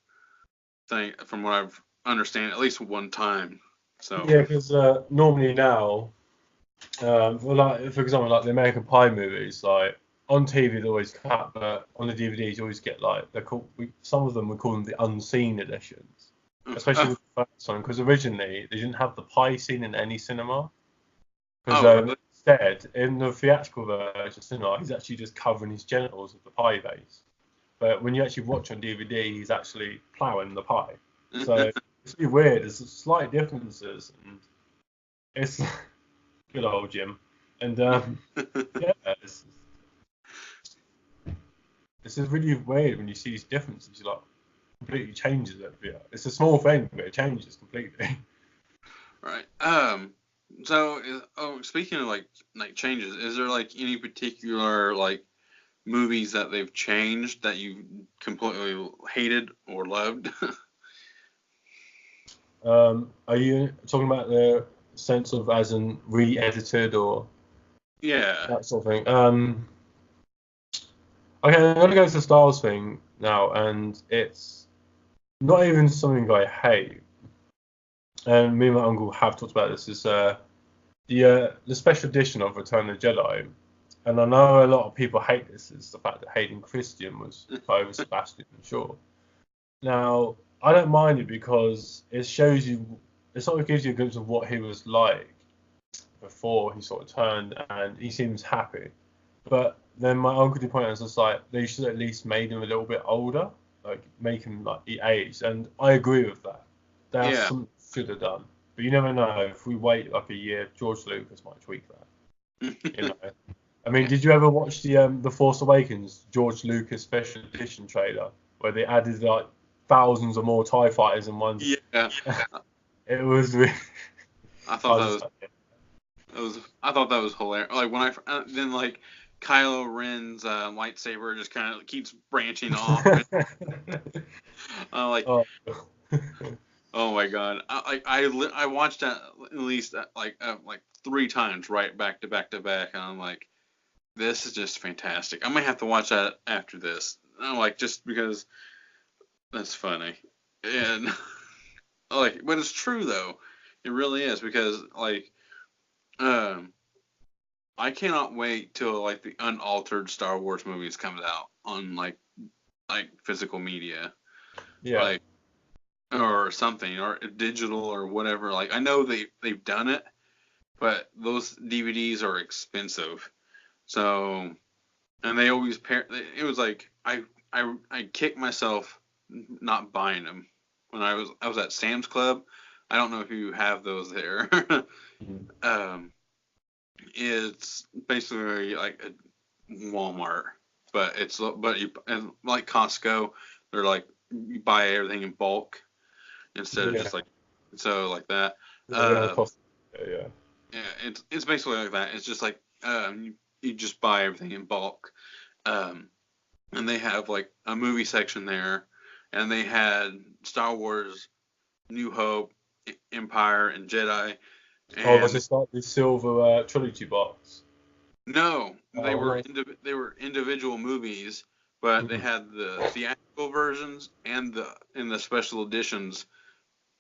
Speaker 1: thing from what I've understand at least one time. So
Speaker 2: yeah, because normally now, well, like for example, like the American Pie movies, like on TV they always cut, but on the DVDs you always get like they're called some of them we call them the unseen editions, especially
Speaker 1: oh
Speaker 2: with the first one because originally they didn't have the pie scene in any cinema. Because
Speaker 1: really?
Speaker 2: instead, in the theatrical version of cinema, he's actually just covering his genitals with the pie base. But when you actually watch on DVD, he's actually ploughing the pie. So it's really weird. There's slight differences, and it's good old Jim. And yeah, it's just really weird when you see these differences. You're like, completely changes it. Yeah, it's a small thing, but it changes completely.
Speaker 1: Right. So, speaking of like changes, is there like any particular like movies that they've changed that you completely hated or loved?
Speaker 2: Are you talking about the sense of as in re-edited or
Speaker 1: Yeah.
Speaker 2: that sort of thing? Okay, I'm gonna go to the Star Wars thing now, and it's not even something I hate. And me and my uncle have talked about this. Is the special edition of Return of the Jedi, and I know a lot of people hate this. Is the fact that Hayden Christian was over Sebastian Shaw. Now, I don't mind it because it shows you, it sort of gives you a glimpse of what he was like before he sort of turned, and he seems happy. But then my uncle did point out, it's just like they should at least made him a little bit older, like make him like he aged, and I agree with that. That's
Speaker 1: Yeah.
Speaker 2: something should have done. But you never know. If we wait like a year, George Lucas might tweak that. You know. I mean, did you ever watch the Force Awakens George Lucas special edition trailer where they added like thousands of more TIE fighters in one?
Speaker 1: Yeah.
Speaker 2: It was really.
Speaker 1: I
Speaker 2: I
Speaker 1: thought that
Speaker 2: was
Speaker 1: was
Speaker 2: just like,
Speaker 1: I thought that was hilarious. Like when then like Kylo Ren's lightsaber just kind of keeps branching off. And, like,
Speaker 2: oh.
Speaker 1: oh my god, I watched that at least like 3 times right back to back to back, and I'm like, this is just fantastic. I might have to watch that after this. I'm like, just because that's funny, and like, but it's true though. It really is because like um I cannot wait till like the unaltered Star Wars movies comes out on like physical media,
Speaker 2: Yeah.
Speaker 1: like or something or digital or whatever. Like I know they've done it, but those DVDs are expensive. So and they always pair. It was like I kicked myself not buying them when I was at Sam's Club. I don't know if you have those there.
Speaker 2: Mhm.
Speaker 1: um, it's basically like a Walmart, but you and like Costco, they're like you buy everything in bulk instead of
Speaker 2: Yeah.
Speaker 1: just like so like that.
Speaker 2: Yeah, they don't
Speaker 1: Um,
Speaker 2: cost. Yeah.
Speaker 1: yeah, it's basically like that. It's just like you just buy everything in bulk. Um, and they have like a movie section there, and they had Star Wars, New Hope, Empire, and Jedi,
Speaker 2: Oh, was
Speaker 1: and
Speaker 2: this like the silver trilogy box?
Speaker 1: no, they
Speaker 2: Oh,
Speaker 1: were
Speaker 2: no.
Speaker 1: individual movies, but they
Speaker 2: Mhm.
Speaker 1: had the theatrical versions and the special editions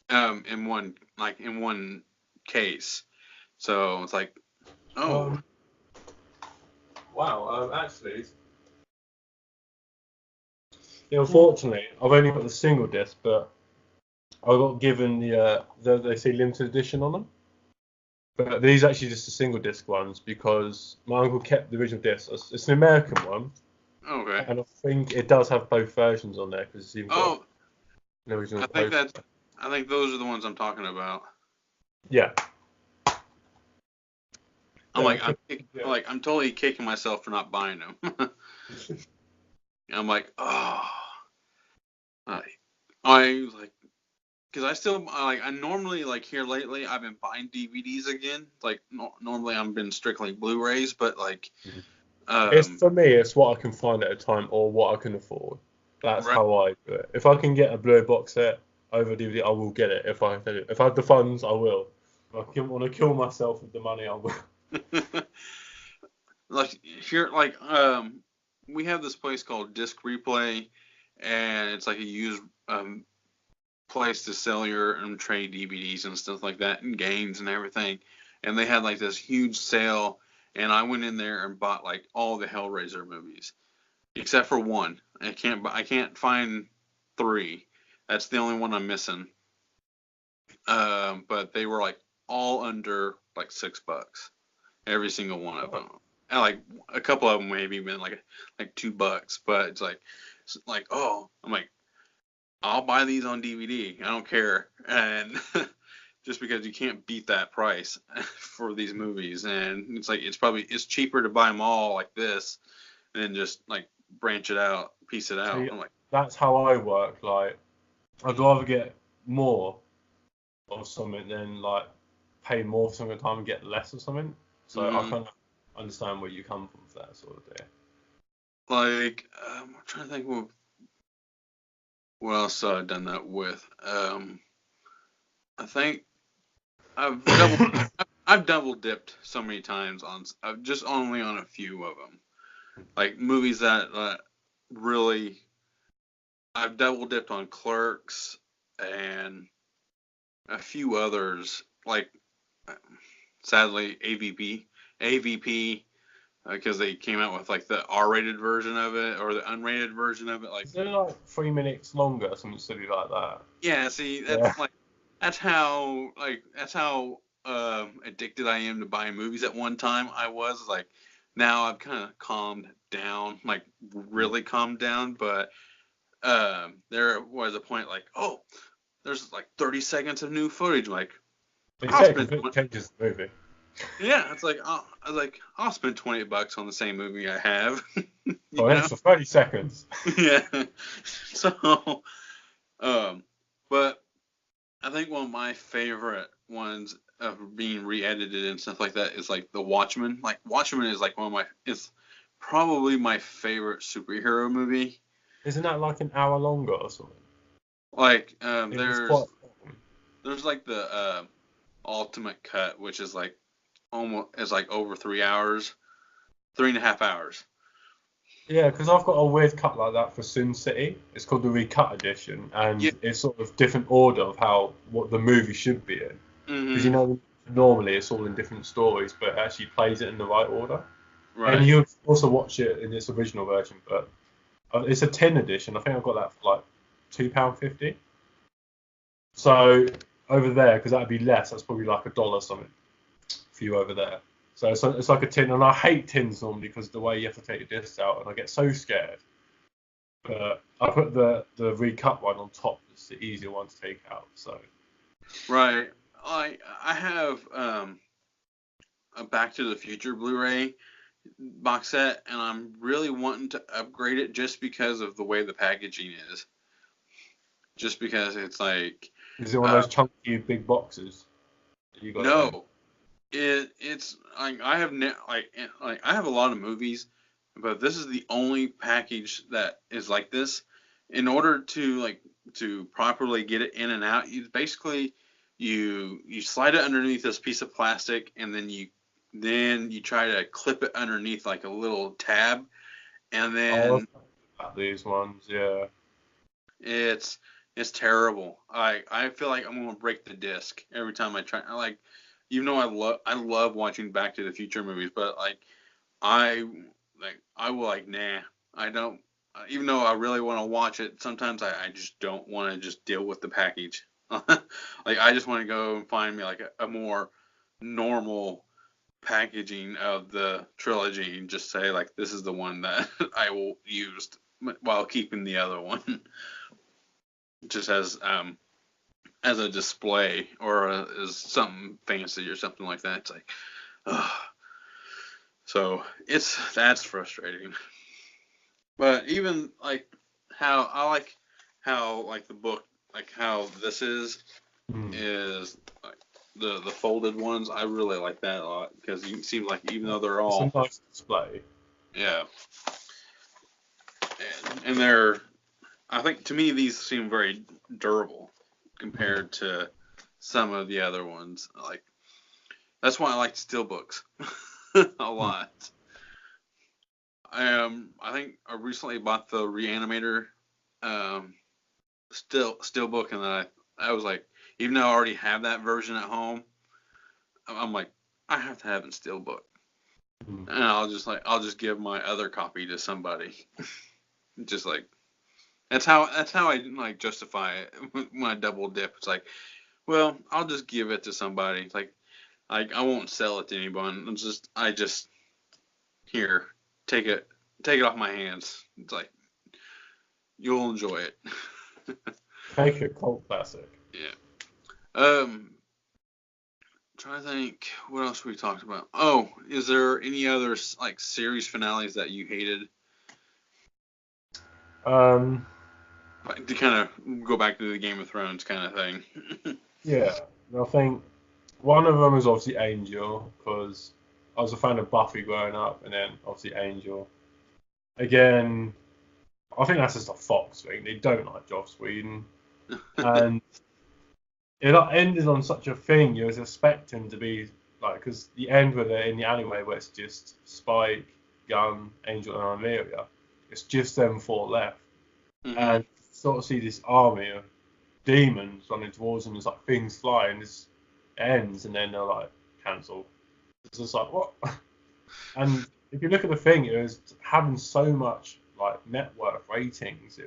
Speaker 1: in one case. So it's like, oh,
Speaker 2: Um, wow. Actually, yeah, unfortunately, I've only got the single disc, but I got given they say limited edition on them. But these are actually just the single disc ones because my uncle kept the original disc. It's an American one,
Speaker 1: okay.
Speaker 2: and I think it does have both versions on there because it's even got
Speaker 1: Oh,
Speaker 2: an original
Speaker 1: I think
Speaker 2: poster.
Speaker 1: that's I think those are the ones I'm talking about.
Speaker 2: Yeah.
Speaker 1: I'm
Speaker 2: Yeah.
Speaker 1: like
Speaker 2: Okay. Yeah.
Speaker 1: I'm totally kicking myself for not buying them. I'm like, oh, I, I like, because I still I normally like here lately I've been buying DVDs again. Like normally I've been strictly Blu-rays, but like,
Speaker 2: Mhm. It's
Speaker 1: um,
Speaker 2: for me. It's what I can find at a time or what I can afford. That's
Speaker 1: right,
Speaker 2: how I do it. If I can get a Blu-ray box set over DVD, I will get it. If I have the funds, I will. If I want to kill myself with the money, I will.
Speaker 1: like here like we have this place called Disc Replay, and it's like a used place to sell your and trade DVDs and stuff like that and games and everything. And they had like this huge sale, and I went in there and bought like all the Hellraiser movies except for one. I can't find three. That's the only one I'm missing. But they were like all under like $6, every single one of them. And like a couple of them maybe been like $2, but it's like oh, I'm like I'll buy these on DVD. I don't care. And just because you can't beat that price for these movies, and it's like it's cheaper to buy them all like this than just like branch it out, piece it out.
Speaker 2: See,
Speaker 1: I'm like,
Speaker 2: that's how I work. Like, I'd rather get more of something than like pay more for something at a time and get less of something. So I
Speaker 1: mm,
Speaker 2: kind of understand where you come from for that sort of thing.
Speaker 1: like I'm trying to think what else I've done that with. I think I've double I've double dipped so many times on just only on a few of them, like movies that really I've double dipped on Clerks and a few others, like sadly AVP, because they came out with like the R-rated version of it or the unrated version of it. Like,
Speaker 2: Is it like 3 minutes longer, or something silly like that?
Speaker 1: yeah, see,
Speaker 2: Yeah.
Speaker 1: that's how addicted I am to buying movies. At one time, I was like, now I've kind of calmed down, like really calmed down. But there was a point like, oh, there's like 30 seconds of new footage. I'm like,
Speaker 2: It
Speaker 1: I'll spend
Speaker 2: completely changes the movie.
Speaker 1: yeah, it's like I'll spend $20 on the same movie I have, you
Speaker 2: For an
Speaker 1: know?
Speaker 2: extra 30 seconds.
Speaker 1: Yeah. So, um, but I think one of my favorite ones of being re-edited and stuff like that is like The Watchmen. Like Watchmen is like it's probably my favorite superhero movie.
Speaker 2: Isn't that like an hour longer or something?
Speaker 1: Like
Speaker 2: It is quite.
Speaker 1: there's like the ultimate cut, which is like almost is like over 3 hours, 3.5 hours.
Speaker 2: Yeah, because I've got a weird cut like that for Sin City. It's called the recut edition,
Speaker 1: Yeah.
Speaker 2: and it's sort of different order of what the movie should be in. Because
Speaker 1: Mhm.
Speaker 2: normally it's all in different stories, but it actually plays it in the right order. And
Speaker 1: Right.
Speaker 2: you also watch it in its original version, but it's a tin edition. I think I've got that for like £2.50. So over there, because that'd be less, that's probably like $1 something for you over there. So it's like a tin, and I hate tins normally because the way you have to take the discs out, and I get so scared. But I put the recut one on top. It's the easier one to take out. So
Speaker 1: Right. I have a Back to the Future Blu-ray box set, and I'm really wanting to upgrade it just because of the way the packaging is. Just because it's like,
Speaker 2: is it one of
Speaker 1: uh,
Speaker 2: those chunky big boxes that you got it in?
Speaker 1: no, it's like I have like I have a lot of movies, but this is the only package that is like this. In order to properly get it in and out, you slide it underneath this piece of plastic, and then you try to clip it underneath like a little tab, and
Speaker 2: Oh,
Speaker 1: then
Speaker 2: I've got these ones, yeah.
Speaker 1: it's it's terrible. I feel like I'm gonna break the disc every time I try. Even though I love watching Back to the Future movies, but I I will nah, I don't. Even though I really want to watch it, sometimes I just don't want to just deal with the package. Like I just want to go and find me like a more normal packaging of the trilogy and just say like this is the one that I will use while keeping the other one just as a display or as something fancy or something like that. It's like, ugh. So that's frustrating. But even like how I like how like the book like how this
Speaker 2: Hmm.
Speaker 1: is like the folded ones. I really like that a lot because it seems like even though they're
Speaker 2: It's a
Speaker 1: all
Speaker 2: nice display.
Speaker 1: yeah, and they're I think to me these seem very durable
Speaker 2: Hmm.
Speaker 1: compared to some of the other ones. Like that's why I like steelbooks a
Speaker 2: Hmm.
Speaker 1: lot. I think I recently bought the Reanimator um steelbook, and then I was like, even though I already have that version at home, I'm like, I have to have it steelbook,
Speaker 2: Hmm.
Speaker 1: and I'll just give my other copy to somebody. Just like that's how I like justify it when I double dip. It's like, well, I'll just give it to somebody. Like I won't sell it to anyone. I just here take it off my hands. It's like you'll enjoy it.
Speaker 2: Make it cult classic.
Speaker 1: Yeah. Um. trying to think what else we talked about. Oh, is there any other like series finales that you hated?
Speaker 2: Um,
Speaker 1: Like, to kind of go back to the Game of Thrones kind of thing.
Speaker 2: yeah, I think one of them is obviously Angel because I was a fan of Buffy growing up, and then obviously Angel. Again, I think that's just a Fox thing. They don't like Joss Whedon, and it ended on such a thing. You was expecting to be like, because the end where they're in the alleyway where it's just Spike, Gunn, Angel, and Illyria. It's just them four left,
Speaker 1: Hmm.
Speaker 2: and sort of see this army of demons running towards them. There's like things flying. This ends, and then they're like cancelled. It's just like what? And if you look at the thing, it was having so much like network ratings.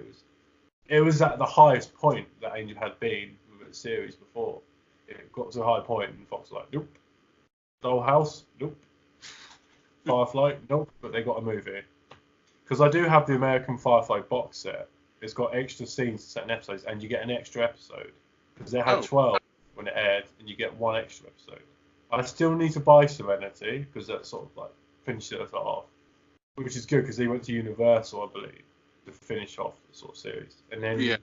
Speaker 2: It was at the highest point that Angel had been with its series before. It got to a high point, and Fox was like, nope. Dollhouse, nope. Firefly, nope. But they got a movie. Because I do have the American Firefly box set. It's got extra scenes to certain episodes, and you get an extra episode. Because they had
Speaker 1: Oh,
Speaker 2: 12 when it aired, and you get one extra episode. I still need to buy Serenity, because that sort of like finished it off. Which is good, because they went to Universal, I believe, to finish off the sort of series. And
Speaker 1: yeah.
Speaker 2: then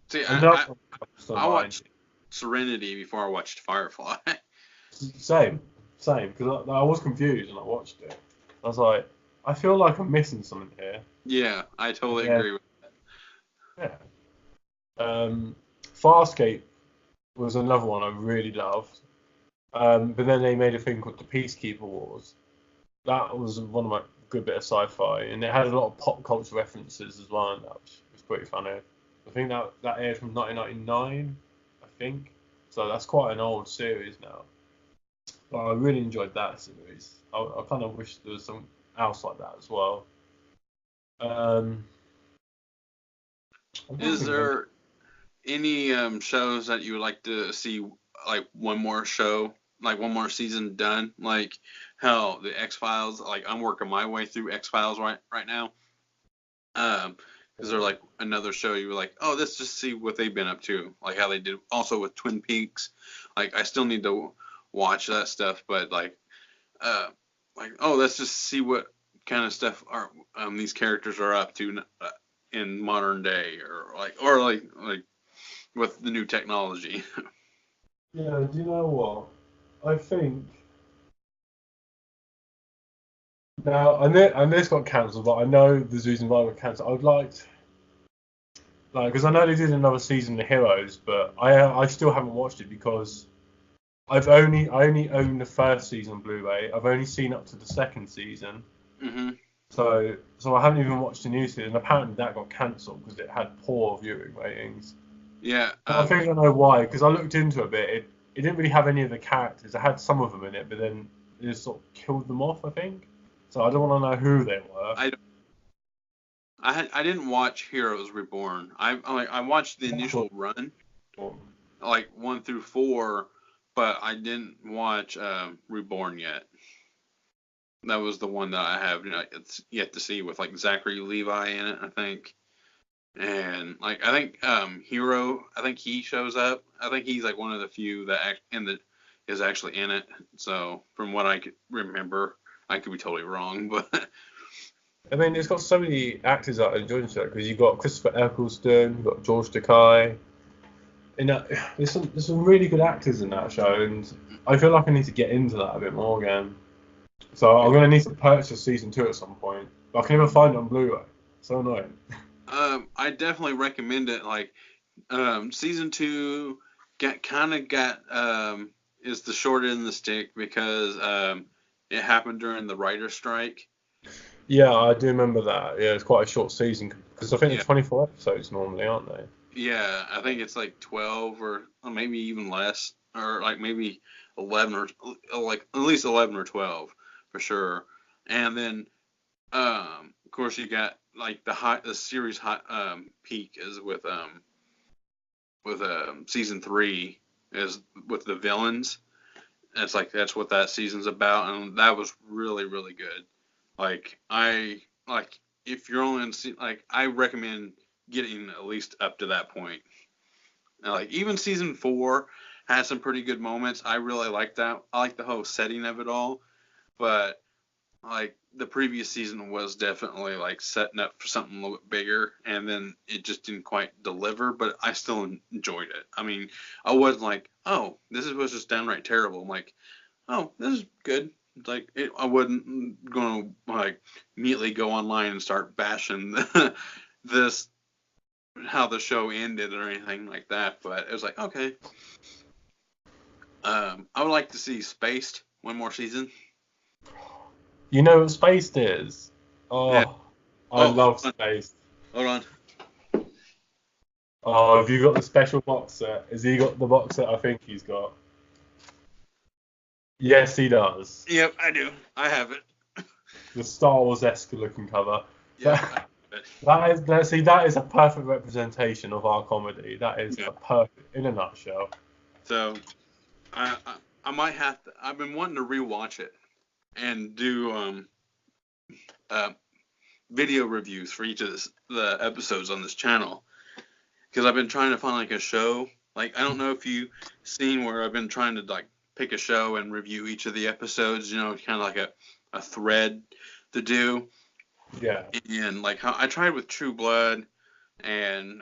Speaker 1: See,
Speaker 2: another one comes to
Speaker 1: I
Speaker 2: mind.
Speaker 1: watched Serenity before I watched Firefly.
Speaker 2: Same, because I was confused when I watched it. I was like, I feel like I'm missing something here.
Speaker 1: Yeah, I
Speaker 2: And
Speaker 1: totally
Speaker 2: then,
Speaker 1: agree with.
Speaker 2: yeah. Farscape was another one I really loved. But then they made a thing called the Peacekeeper Wars. That was one of my good bit of sci-fi, and it had a lot of pop culture references as well, and that was pretty funny. I think that aired from 1999, I think. So that's quite an old series now. But I really enjoyed that series. I kind of wish there was something else like that as well. Um, I'm trying to
Speaker 1: Is
Speaker 2: think of any.
Speaker 1: there any shows that you would like to see, like one more show, like one more season done, like how the X Files? Like I'm working my way through X Files right now. Um, is there like another show you were like, oh, let's just see what they've been up to, like how they did also with Twin Peaks. Like I still need to watch that stuff, but uh, like oh, let's just see what kind of stuff are these characters are up to in modern day, or like with the new technology.
Speaker 2: Yeah, do you know what? I think now I know it's got cancelled, but I know the Zoos and Vibe got cancelled. I'd like because I know they did another season of Heroes, but I still haven't watched it because I only own the first season on Blu-ray. I've only seen up to the second season,
Speaker 1: Hmm.
Speaker 2: so I haven't even watched the new season. Apparently that got cancelled because it had poor viewing ratings.
Speaker 1: Yeah.
Speaker 2: But I think I know why because I looked into it a bit. It didn't really have any of the characters. It had some of them in it, but then it just sort of killed them off. I think. So I don't want to know who they were.
Speaker 1: I I didn't watch Heroes Reborn. I watched the
Speaker 2: That's what.
Speaker 1: initial run, like 1 through 4, but I didn't watch Reborn yet. That was the one that I have, it's yet to see, with like Zachary Levi in it, I think. And like I think Hero, I think he shows up. I think he's like one of the few that is actually in it. So from what I could remember, I could be totally wrong, but
Speaker 2: I mean, it's got so many actors that I enjoy the show because you've got Christopher Eccleston, you've got George Takei. And there's some really good actors in that show, and I feel like I need to get into that a bit more again. So I'm gonna need to purchase season 2 at some point, but I can never find it on Blu-ray. So annoying.
Speaker 1: I definitely recommend it. Like season 2 got is the short end of the stick because it happened during the writer's strike.
Speaker 2: Yeah, I do remember that. Yeah, it's quite a short season because I think
Speaker 1: Yeah,
Speaker 2: they're 24 episodes normally, aren't they?
Speaker 1: yeah, I think it's like 12 or maybe even less, or like maybe 11 or like at least 11 or 12 for sure. And then of course you got like the series high peak is with season 3 is with the villains. It's like that's what that season's about, and that was really really good. Like if you're only in like I recommend getting at least up to that point. And like even season 4 has some pretty good moments. I really like that. I like the whole setting of it all, but like the previous season was definitely like setting up for something a little bit bigger, and then it just didn't quite deliver. But I still enjoyed it. I mean, I wasn't like, oh, was just downright terrible. I'm like, oh, this is good. Like I wasn't gonna like immediately go online and start bashing this how the show ended or anything like that. But it was like, okay. I would like to see Spaced one more season.
Speaker 2: You know what Spaced is?
Speaker 1: Yeah.
Speaker 2: Oh, I
Speaker 1: Oh,
Speaker 2: love Spaced.
Speaker 1: hold on.
Speaker 2: Oh, have you got the special box set? Has he got the box set I think he's got? Yes, he does.
Speaker 1: Yep, I do. I have it.
Speaker 2: The Star Wars-esque looking cover.
Speaker 1: Yep.
Speaker 2: That is a perfect representation of our comedy. That is
Speaker 1: Yeah.
Speaker 2: a perfect, in a nutshell.
Speaker 1: So, I might have to. I've been wanting to rewatch it and do uh video reviews for each of the episodes on this channel, because I've been trying to find like a show. Like, I don't know if you've seen where I've been trying to like pick a show and review each of the episodes. Kind of like a thread to do.
Speaker 2: Yeah.
Speaker 1: And like how I tried with True Blood and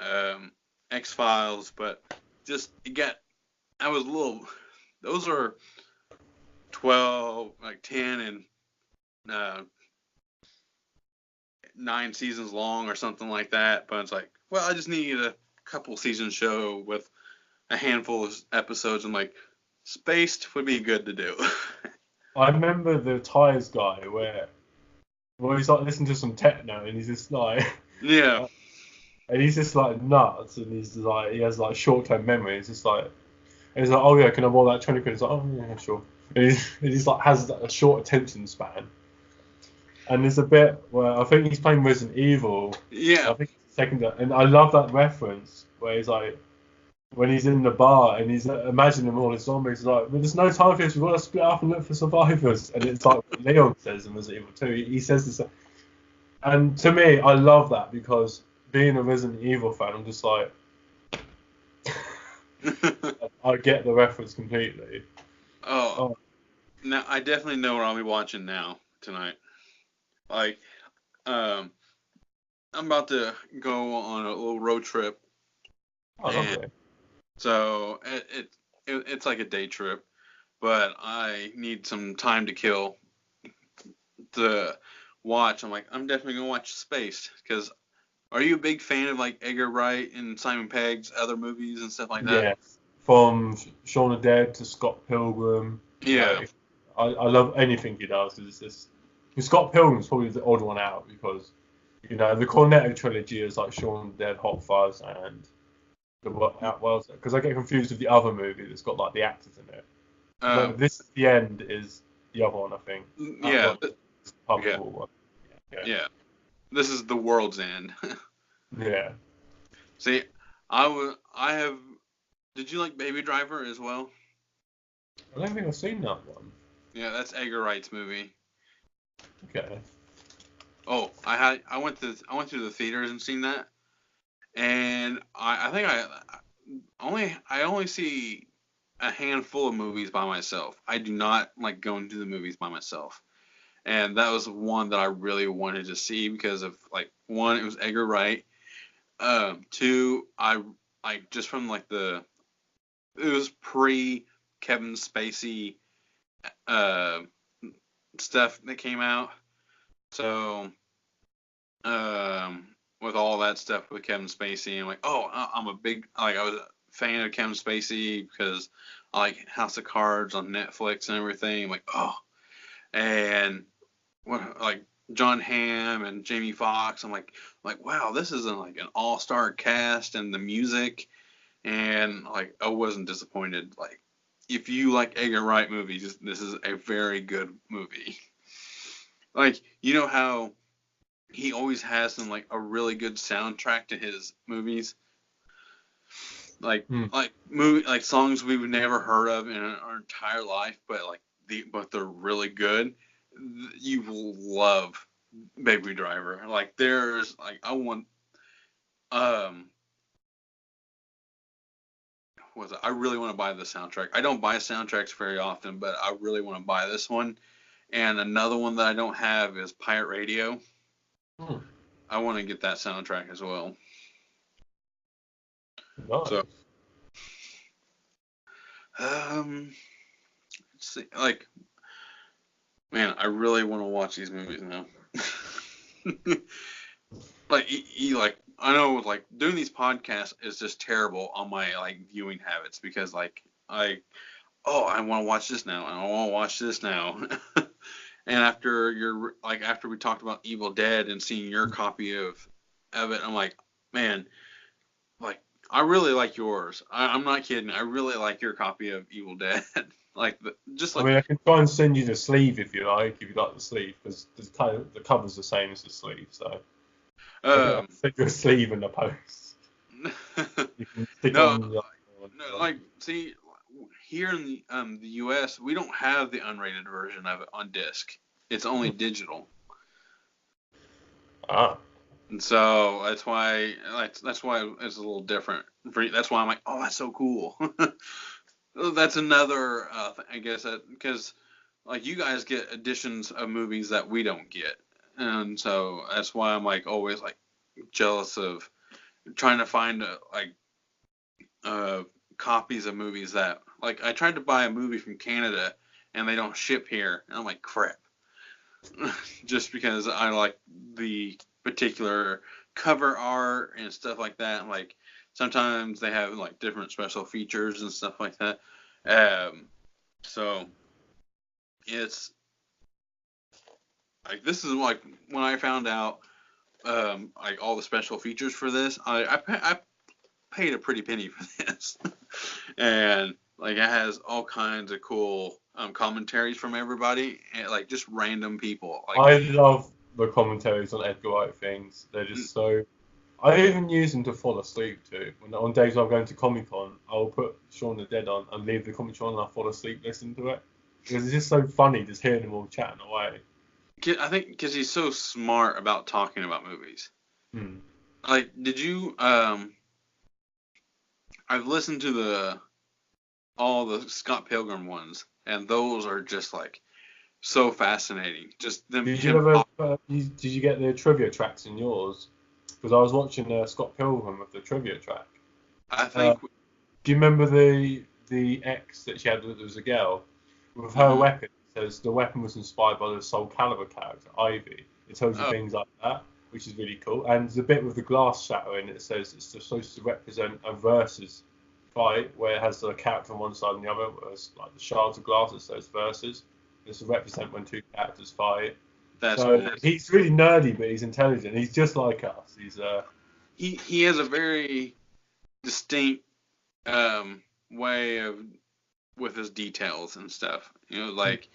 Speaker 1: X-Files, but just I was a little. Those are 12, like 10 and 9 seasons long or something like that. But it's like, well, I just need a couple season show with a handful of episodes. I'm like, Spaced would be good to do.
Speaker 2: I remember the Tires guy where he's like listening to some techno and he's just like
Speaker 1: Yeah.
Speaker 2: and he's just like nuts and he's just like he has like short-term memory. It's just like and he's like, oh yeah, can I borrow that 20 quid? He's like, oh yeah, sure. And he's like has a short attention span. And there's a bit where I think he's playing Resident Evil.
Speaker 1: Yeah.
Speaker 2: I think it's the second, and I love that reference where he's like, when he's in the bar and he's imagining all his zombies, he's like, there's no time for this, we've got to split up and look for survivors. And it's like what Leon says in Resident Evil 2. He says this. And to me, I love that because being a Resident Evil fan, I'm just like, I get the reference completely.
Speaker 1: Oh, now I definitely know what I'll be watching now tonight. Like, I'm about to go on a little road trip,
Speaker 2: Oh,
Speaker 1: and
Speaker 2: lovely.
Speaker 1: so it's like a day trip, but I need some time to kill to watch. I'm like, I'm definitely gonna watch Spaced, because are you a big fan of like Edgar Wright and Simon Pegg's other movies and stuff like that?
Speaker 2: Yeah. From Shaun of the Dead to Scott Pilgrim.
Speaker 1: Yeah.
Speaker 2: Like, I love anything he does. Because it's just, Scott Pilgrim's probably the odd one out because, the Cornetto trilogy is like Shaun of the Dead, Hot Fuzz, and because I get confused with the other movie that's got like the actors in it. This the end is the other one, I think.
Speaker 1: Yeah.
Speaker 2: Yeah. One.
Speaker 1: Yeah. This is The World's End.
Speaker 2: Yeah.
Speaker 1: See, I have. Did you like Baby Driver as well?
Speaker 2: I don't think I've seen that one.
Speaker 1: Yeah, that's Edgar Wright's movie.
Speaker 2: Okay.
Speaker 1: Oh, I went to the theaters and seen that, and I think I only see a handful of movies by myself. I do not like going to the movies by myself, and that was one that I really wanted to see because of like, one, it was Edgar Wright. Two, I just from like it was pre Kevin Spacey uh stuff that came out. So, with all that stuff with Kevin Spacey, I'm like, oh, I'm a big, like, I was a fan of Kevin Spacey because I like House of Cards on Netflix and everything. I'm like, oh, and like John Hamm and Jamie Foxx. I'm like, wow, this is like an all-star cast and the music, and like I wasn't disappointed. Like, if you like Edgar Wright movies, this is a very good movie. Like, how he always has some like a really good soundtrack to his movies, like songs we've never heard of in our entire life, but but they're really good. You will love Baby Driver. Like, there's like, I want was it? I really want to buy the soundtrack. I don't buy soundtracks very often, but I really want to buy this one. And another one that I don't have is Pirate Radio.
Speaker 2: Hmm.
Speaker 1: I want to get that soundtrack as well.
Speaker 2: Nice.
Speaker 1: So, let's see, like, man, I really want to watch these movies now. Like, like, I know, like, doing these podcasts is just terrible on my, like, viewing habits because, like, I want to watch this now, and I want to watch this now. And after we talked about Evil Dead and seeing your copy of it, I'm like, man, like, I really like yours. I'm not kidding. I really like your copy of Evil Dead. Like,
Speaker 2: I mean, I can try and send you the sleeve if you like the sleeve, because the cover's the same as the sleeve, so I'll send you a sleeve in the post. You can stick
Speaker 1: no,
Speaker 2: on the
Speaker 1: no, like, see, here in the U.S., we don't have the unrated version of it on disc. It's only digital.
Speaker 2: Ah.
Speaker 1: And so that's why it's a little different. That's why I'm like, oh, that's so cool. That's another, I guess, because like you guys get editions of movies that we don't get, and so that's why I'm like always like jealous of trying to find copies of movies that like I tried to buy a movie from Canada and they don't ship here, and I'm like crap, just because I like the particular cover art and stuff like that. And, like sometimes they have like different special features and stuff like that. So it's like this is like when I found out like all the special features for this, I paid a pretty penny for this, and like it has all kinds of cool commentaries from everybody and like just random people. Like
Speaker 2: I love the commentaries on Edgar Wright things. They're just so. I even use them to fall asleep too. When on days I'm going to Comic Con, I'll put Shaun the Dead on and leave the commentary on, and I'll fall asleep listening to it because it's just so funny just hearing them all chatting away.
Speaker 1: I think because he's so smart about talking about movies.
Speaker 2: Hmm.
Speaker 1: Like, did you? I've listened to all the Scott Pilgrim ones, and those are just like so fascinating. Just them
Speaker 2: Did you
Speaker 1: him.
Speaker 2: ever? Did you get the trivia tracks in yours? Because I was watching Scott Pilgrim with the trivia track.
Speaker 1: I
Speaker 2: Uh,
Speaker 1: think.
Speaker 2: do you remember the ex that she had that was a girl? With her
Speaker 1: Mhm.
Speaker 2: weapon, it says the weapon was inspired by the Soul Calibur character, Ivy. It tells you
Speaker 1: Oh,
Speaker 2: things like that, which is really cool. And the bit with the glass shattering, it says it's supposed to represent a versus fight where it has the character on one side and the other, whereas like the shards of glass, it says versus. It's to represent when two characters fight.
Speaker 1: that's
Speaker 2: So
Speaker 1: cool.
Speaker 2: he's really nerdy, but he's intelligent. He's just like us. He's
Speaker 1: He has a very distinct way of with his details and stuff. You know, like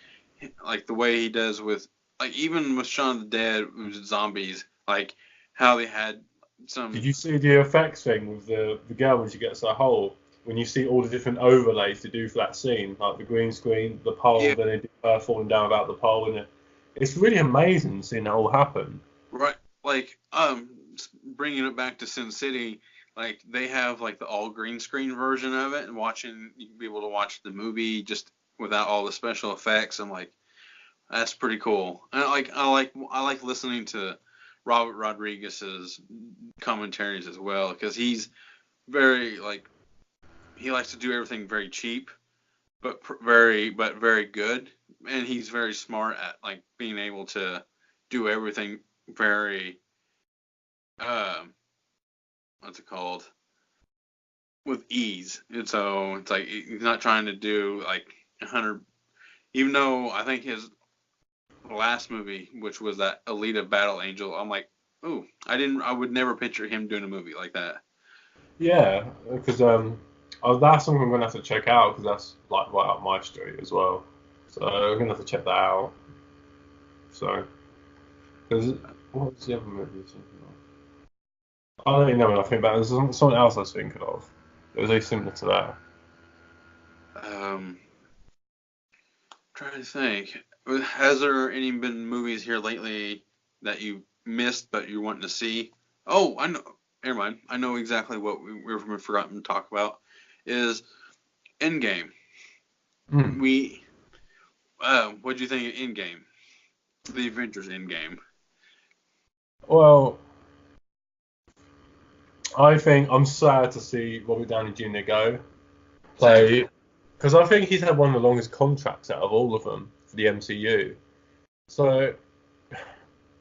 Speaker 1: the way he does with like even with Shaun of the Dead with zombies, like how they had
Speaker 2: Did
Speaker 1: some.
Speaker 2: you see the effects thing with the girl when she gets that hole? When you see all the different overlays to do for that scene, like the green screen, the pole,
Speaker 1: Yeah,
Speaker 2: then they do her falling down about the pole, and it's really amazing seeing that all happen.
Speaker 1: right. Like bringing it back to Sin City, like they have like the all green screen version of it, and watching you can be able to watch the movie just without all the special effects. I'm like, that's pretty cool. And I like listening to Robert Rodriguez's commentaries as well because he's very like he likes to do everything very cheap but very good, and he's very smart at like being able to do everything very um what's it called with ease. And so it's like he's not trying to do like 100, even though I think his last movie, which was that Alita Battle Angel, I'm like, ooh, I would never picture him doing a movie like that.
Speaker 2: Yeah, because that's something I'm gonna have to check out because that's like right up my street as well. So I'm gonna have to check that out. So, because what was the other movie I was thinking of? I don't even know what I think about. There's something else I was thinking of. It was very similar to that.
Speaker 1: Um, trying to think, has there any been movies here lately that you missed but you want to see? Oh, I know. Never mind. I know exactly what we've forgotten to talk about. is Endgame.
Speaker 2: Hmm.
Speaker 1: What do you think of Endgame? The Avengers Endgame.
Speaker 2: Well, I think I'm sad to see Robert Downey Jr. go
Speaker 1: Same.
Speaker 2: play because I think he's had one of the longest contracts out of all of them for the MCU. So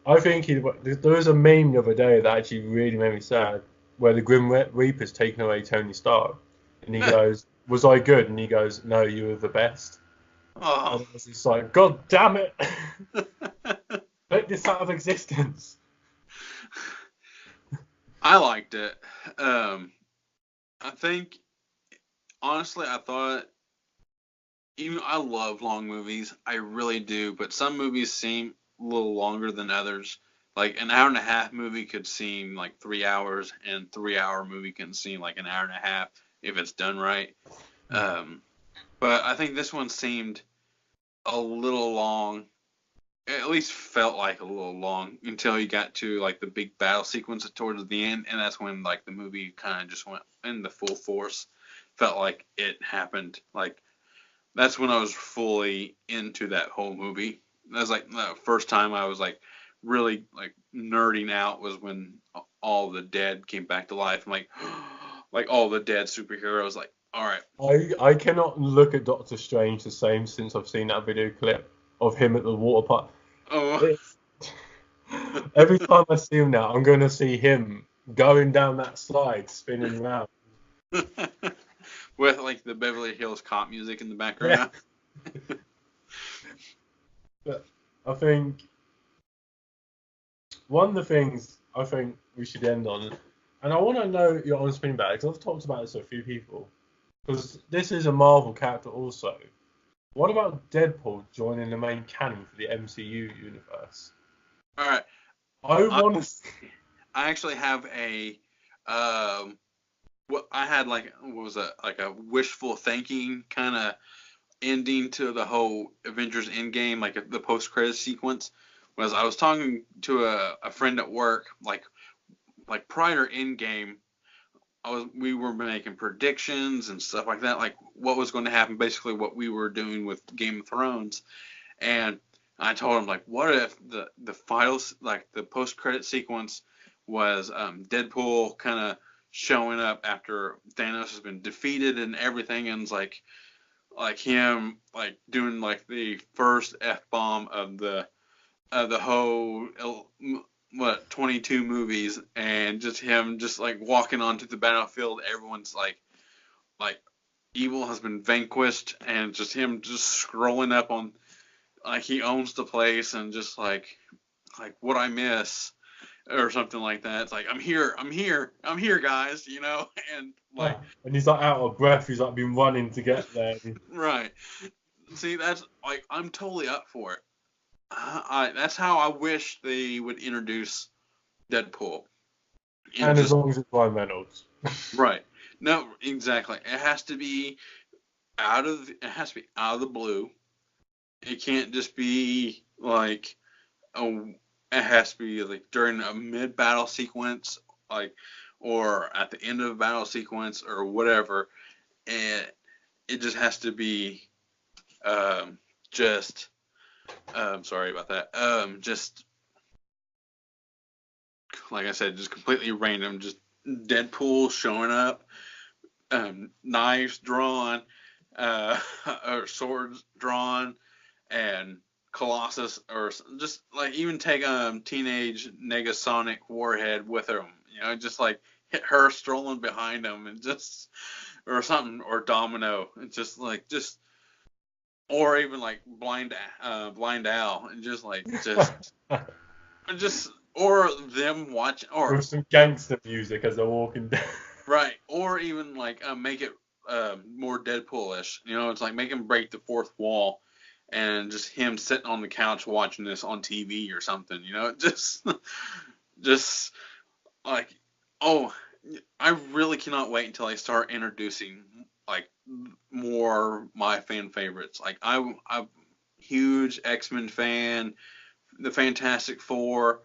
Speaker 2: I think there was a meme the other day that actually really made me sad, where the Grim Reaper's taking away Tony Stark, and he goes, "Was I good?" And he goes, "No, you were the best." And
Speaker 1: Oh.
Speaker 2: it was just like, God damn it! Take this out of existence.
Speaker 1: I liked it. I think honestly, I thought even I love long movies. I really do, but some movies seem a little longer than others. Like an hour and a half movie could seem like 3 hours, and 3 hour movie can seem like an hour and a half if it's done right. Um, but I think this one seemed a little long. At least felt like a little long until you got to like the big battle sequence towards the end, and that's when like the movie kind of just went in the full force. Felt like it happened. Like that's when I was fully into that whole movie. That was like the first time I was like really like nerding out was when all the dead came back to life. I'm like all the dead superheroes. Like, all right.
Speaker 2: I cannot look at Doctor Strange the same since I've seen that video clip of him at the water park.
Speaker 1: Oh.
Speaker 2: It's, every time I see him now, I'm going to see him going down that slide, spinning around.
Speaker 1: With like the Beverly Hills Cop music in the
Speaker 2: Yeah.
Speaker 1: background.
Speaker 2: But I think one of the things I think we should end on, and I want to know your honest opinion about it, because I've talked about this to a few people, because this is a Marvel character also. What about Deadpool joining the main canon for the MCU universe?
Speaker 1: All right.
Speaker 2: I
Speaker 1: I,
Speaker 2: want to.
Speaker 1: I actually have a what I had like what was it like a wishful thinking kind of ending to the whole Avengers Endgame, like the post credit sequence. Was I was talking to a friend at work, like prior Endgame, we were making predictions and stuff like that, like what was going to happen, basically what we were doing with Game of Thrones, and I told him like, what if the finals, like the post credit sequence, was Deadpool kind of showing up after Thanos has been defeated and everything, and it's like him like doing like the first F bomb of the whole what 22 movies, and just him just like walking onto the battlefield. Everyone's like evil has been vanquished, and just him just scrolling up on like he owns the place, and just like what I miss or something like that. It's like I'm here, guys, and like
Speaker 2: And he's like out of breath. He's like been running to get there.
Speaker 1: right. See, that's like I'm totally up for it. That's how I wish they would introduce Deadpool. And
Speaker 2: And as
Speaker 1: just
Speaker 2: long as it's Ryan Reynolds.
Speaker 1: right. No, exactly. It has to be out of the blue. It can't just be like oh it has to be like during a mid battle sequence, like or at the end of a battle sequence or whatever. And it just has to be just sorry about that. Just like I said, just completely random. Just Deadpool showing up, knives drawn, or swords drawn, and Colossus, or just like even take teenage Negasonic Warhead with him. Just like hit her strolling behind him, and just or something, or Domino, and just or even like Blind Al, and just or them watch or
Speaker 2: With some gangster music as they're walking down.
Speaker 1: right, or even like make it more Deadpoolish. It's like make him break the fourth wall, and just him sitting on the couch watching this on TV or something. Just like oh, I really cannot wait until I start introducing like more my fan favorites. Like I'm huge X-Men fan, the Fantastic Four,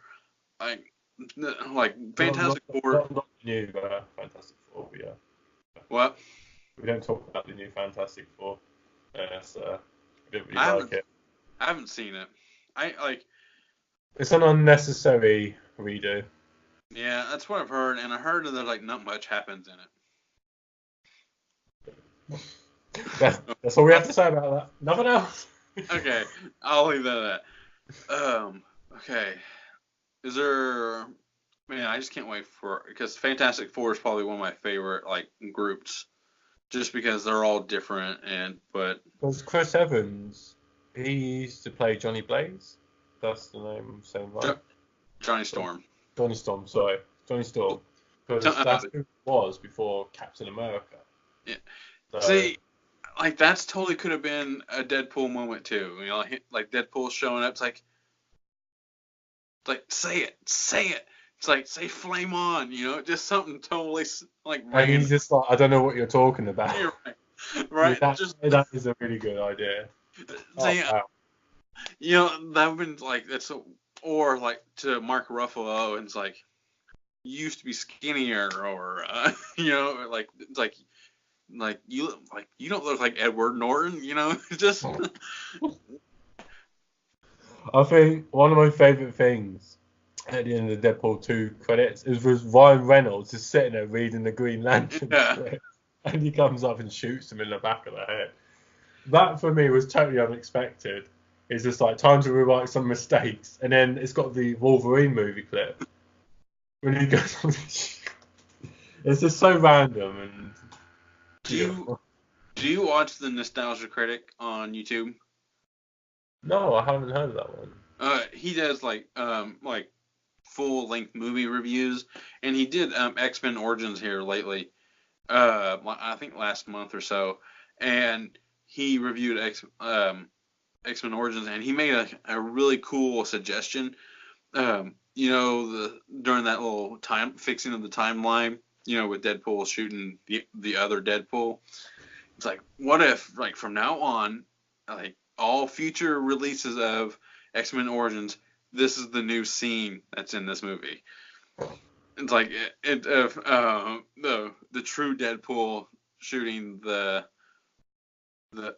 Speaker 1: like like
Speaker 2: Not, not,
Speaker 1: Fantastic Four.
Speaker 2: not, not new, Fantastic Four, but yeah.
Speaker 1: What?
Speaker 2: We don't talk about the new Fantastic Four. So I didn't really
Speaker 1: I
Speaker 2: like
Speaker 1: haven't
Speaker 2: it.
Speaker 1: I haven't seen it. I like
Speaker 2: It's an unnecessary redo.
Speaker 1: yeah, that's what I've heard, and I heard that like not much happens in
Speaker 2: That's all we have
Speaker 1: it.
Speaker 2: to say about that. Nothing else.
Speaker 1: Okay, I'll leave that at that. Okay. Is there? Man, I just can't wait for because Fantastic Four is probably one of my favorite like groups, just because they're all different but
Speaker 2: Because Chris Evans, he used to play Johnny Blaze. That's the name I'm saying, right?
Speaker 1: jo- Johnny Storm.
Speaker 2: Johnny Storm, sorry. Johnny Storm. Because
Speaker 1: Uh,
Speaker 2: that's who he was before Captain America.
Speaker 1: yeah.
Speaker 2: So,
Speaker 1: See, like that's totally could have been a Deadpool moment too. You know, like Deadpool showing up. It's like say it. It's like say flame on. You know, just something totally like
Speaker 2: and he's
Speaker 1: random.
Speaker 2: just like, I don't know what you're talking about.
Speaker 1: You're right.
Speaker 2: Yeah,
Speaker 1: Right. Just
Speaker 2: that is a really good idea. Oh,
Speaker 1: say
Speaker 2: wow.
Speaker 1: you know that would been like that's or like to Mark Ruffalo and it's like you used to be skinnier or you know like it's like you don't look like Edward Norton, you know. Just
Speaker 2: I think one of my favourite things at the end of the Deadpool 2 credits was Ryan Reynolds just sitting there reading the Green Lantern
Speaker 1: yeah.
Speaker 2: script, and he comes up and shoots him in the back of the head. That for me was totally unexpected. It's just like time to rewrite some mistakes, and then it's got the Wolverine movie clip when he goes on. It's just so random and
Speaker 1: Do you
Speaker 2: beautiful.
Speaker 1: do you watch the Nostalgia Critic on YouTube?
Speaker 2: No, I haven't heard of that one.
Speaker 1: He does like full length movie reviews, and he did X-Men Origins here lately. I think last month or so, and he reviewed X-Men Origins, and he made a really cool suggestion. You know, during that little time fixing of the timeline, you know, with Deadpool shooting the other Deadpool, it's like, what if like from now on, like all future releases of X-Men Origins, this is the new scene that's in this movie. It's like the true Deadpool shooting the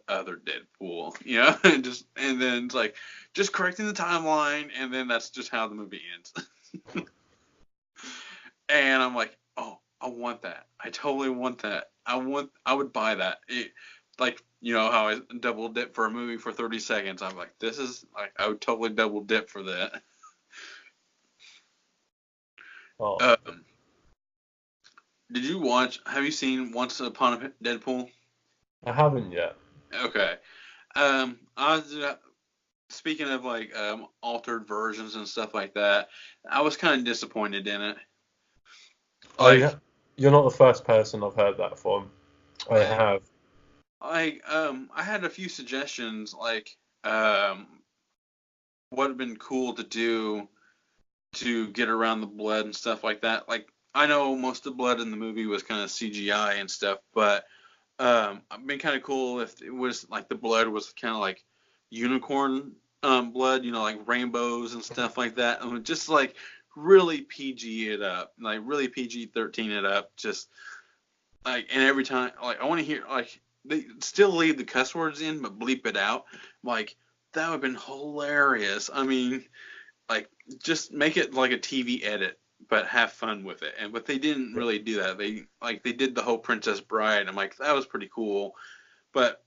Speaker 1: other Deadpool, you know, and then it's like just correcting the timeline, and then that's just how the movie ends. And I'm like, oh, I want that. I totally want that. I would buy that. Like you know how I double dip for a movie for 30 seconds. I'm like, this is like I would totally double dip for that.
Speaker 2: Oh,
Speaker 1: Um, did you watch? Have you seen Once Upon a Deadpool?
Speaker 2: I haven't yet.
Speaker 1: Okay. I was speaking of like altered versions and stuff like that. I was kind of disappointed in it. Like,
Speaker 2: I You're not the first person I've heard that from. I
Speaker 1: like,
Speaker 2: have.
Speaker 1: I had a few suggestions. Like, um, what would have been cool to do to get around the blood and stuff like that. Like, I know most of the blood in the movie was kind of CGI and stuff, but it'd been kind of cool if it was like the blood was kind of like unicorn blood, you know, like rainbows and stuff like that. And just like really PG it up, like really PG-13 it up. Just like, and every time, like, I want to hear, like, they still leave the cuss words in, but bleep it out. Like, that would have been hilarious. I mean, like, just make it like a TV edit, but have fun with it. But they didn't really do that. They did the whole Princess Bride. I'm like, that was pretty cool. But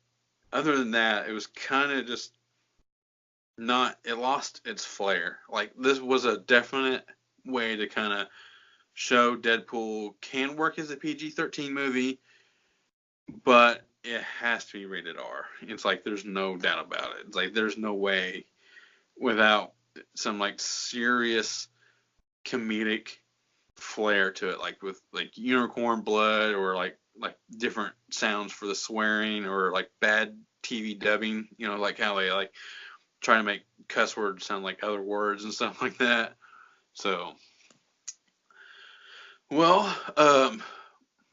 Speaker 1: other than that, it was kind of just not. It lost its flair. Like, this was a definite way to kind of show Deadpool can work as a PG-13 movie, but it has to be rated R. It's like there's no doubt about it. It's like there's no way without some like serious comedic flair to it, like with like unicorn blood or like different sounds for the swearing or like bad TV dubbing. You know, like how they like try to make cuss words sound like other words and stuff like that. So, well,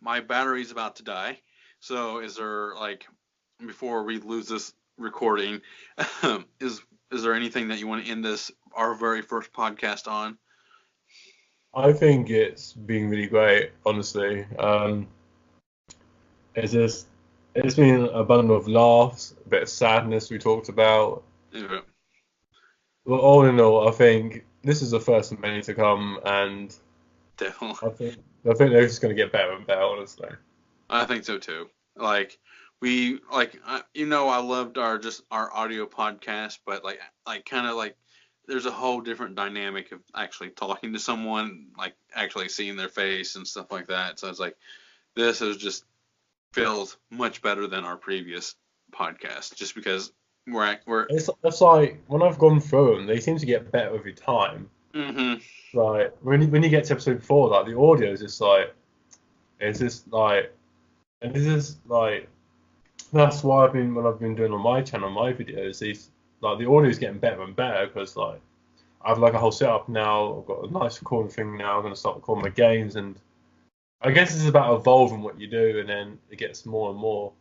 Speaker 1: my battery's about to die. So, is there like before we lose this recording, is is there anything that you want to end this our very first podcast on?
Speaker 2: I think it's been really great, honestly. it's been a bundle of laughs, a bit of sadness we talked about.
Speaker 1: Yeah,
Speaker 2: But all in all, I think this is the first of many to come, and
Speaker 1: definitely.
Speaker 2: I think they're just going to get better and better, honestly.
Speaker 1: I think so too. Like I loved our audio podcast, but like kind of like there's a whole different dynamic of actually talking to someone, like actually seeing their face and stuff like that. So it's like this is just feels much better than our previous podcast, just because we're
Speaker 2: It's like when I've gone through them, they seem to get better every time.
Speaker 1: mm-hmm,
Speaker 2: Like when you get to episode 4, like the audio is just like it's just like and it's just like that's why when I've been doing on my channel, my videos, these like the audio is getting better and better because like I have like a whole setup now. I've got a nice recording thing now. I'm gonna start recording my games, and I guess it's about evolving what you do, and then it gets more and more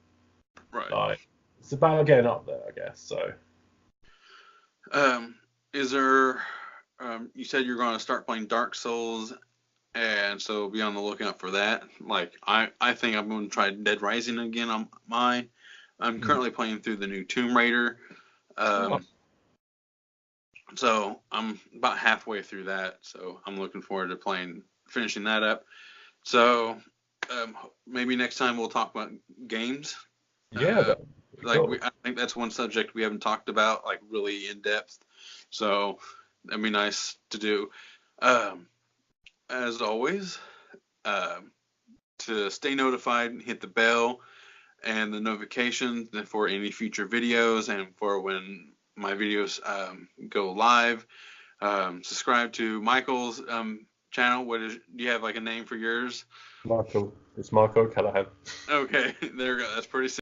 Speaker 1: right.
Speaker 2: like it's about getting up there, I guess. So
Speaker 1: Um, is there? You said you're going to start playing Dark Souls, and so be on the lookout for that. Like I think I'm going to try Dead Rising again on mine. I'm
Speaker 2: mm.
Speaker 1: currently playing through the new Tomb Raider.
Speaker 2: Oh,
Speaker 1: Um, so I'm about halfway through that. So I'm looking forward to finishing that up. So maybe next time we'll talk about games.
Speaker 2: yeah,
Speaker 1: Uh,
Speaker 2: that's pretty cool.
Speaker 1: I think that's one subject we haven't talked about like really in depth. So that'd be nice to do. Um, as always, um, to stay notified, hit the bell and the notifications for any future videos and for when my videos go live. Subscribe to Michael's channel. Do you have like a name for yours?
Speaker 2: Michael, it's Michael Callahan.
Speaker 1: Okay, there we go. That's pretty simple.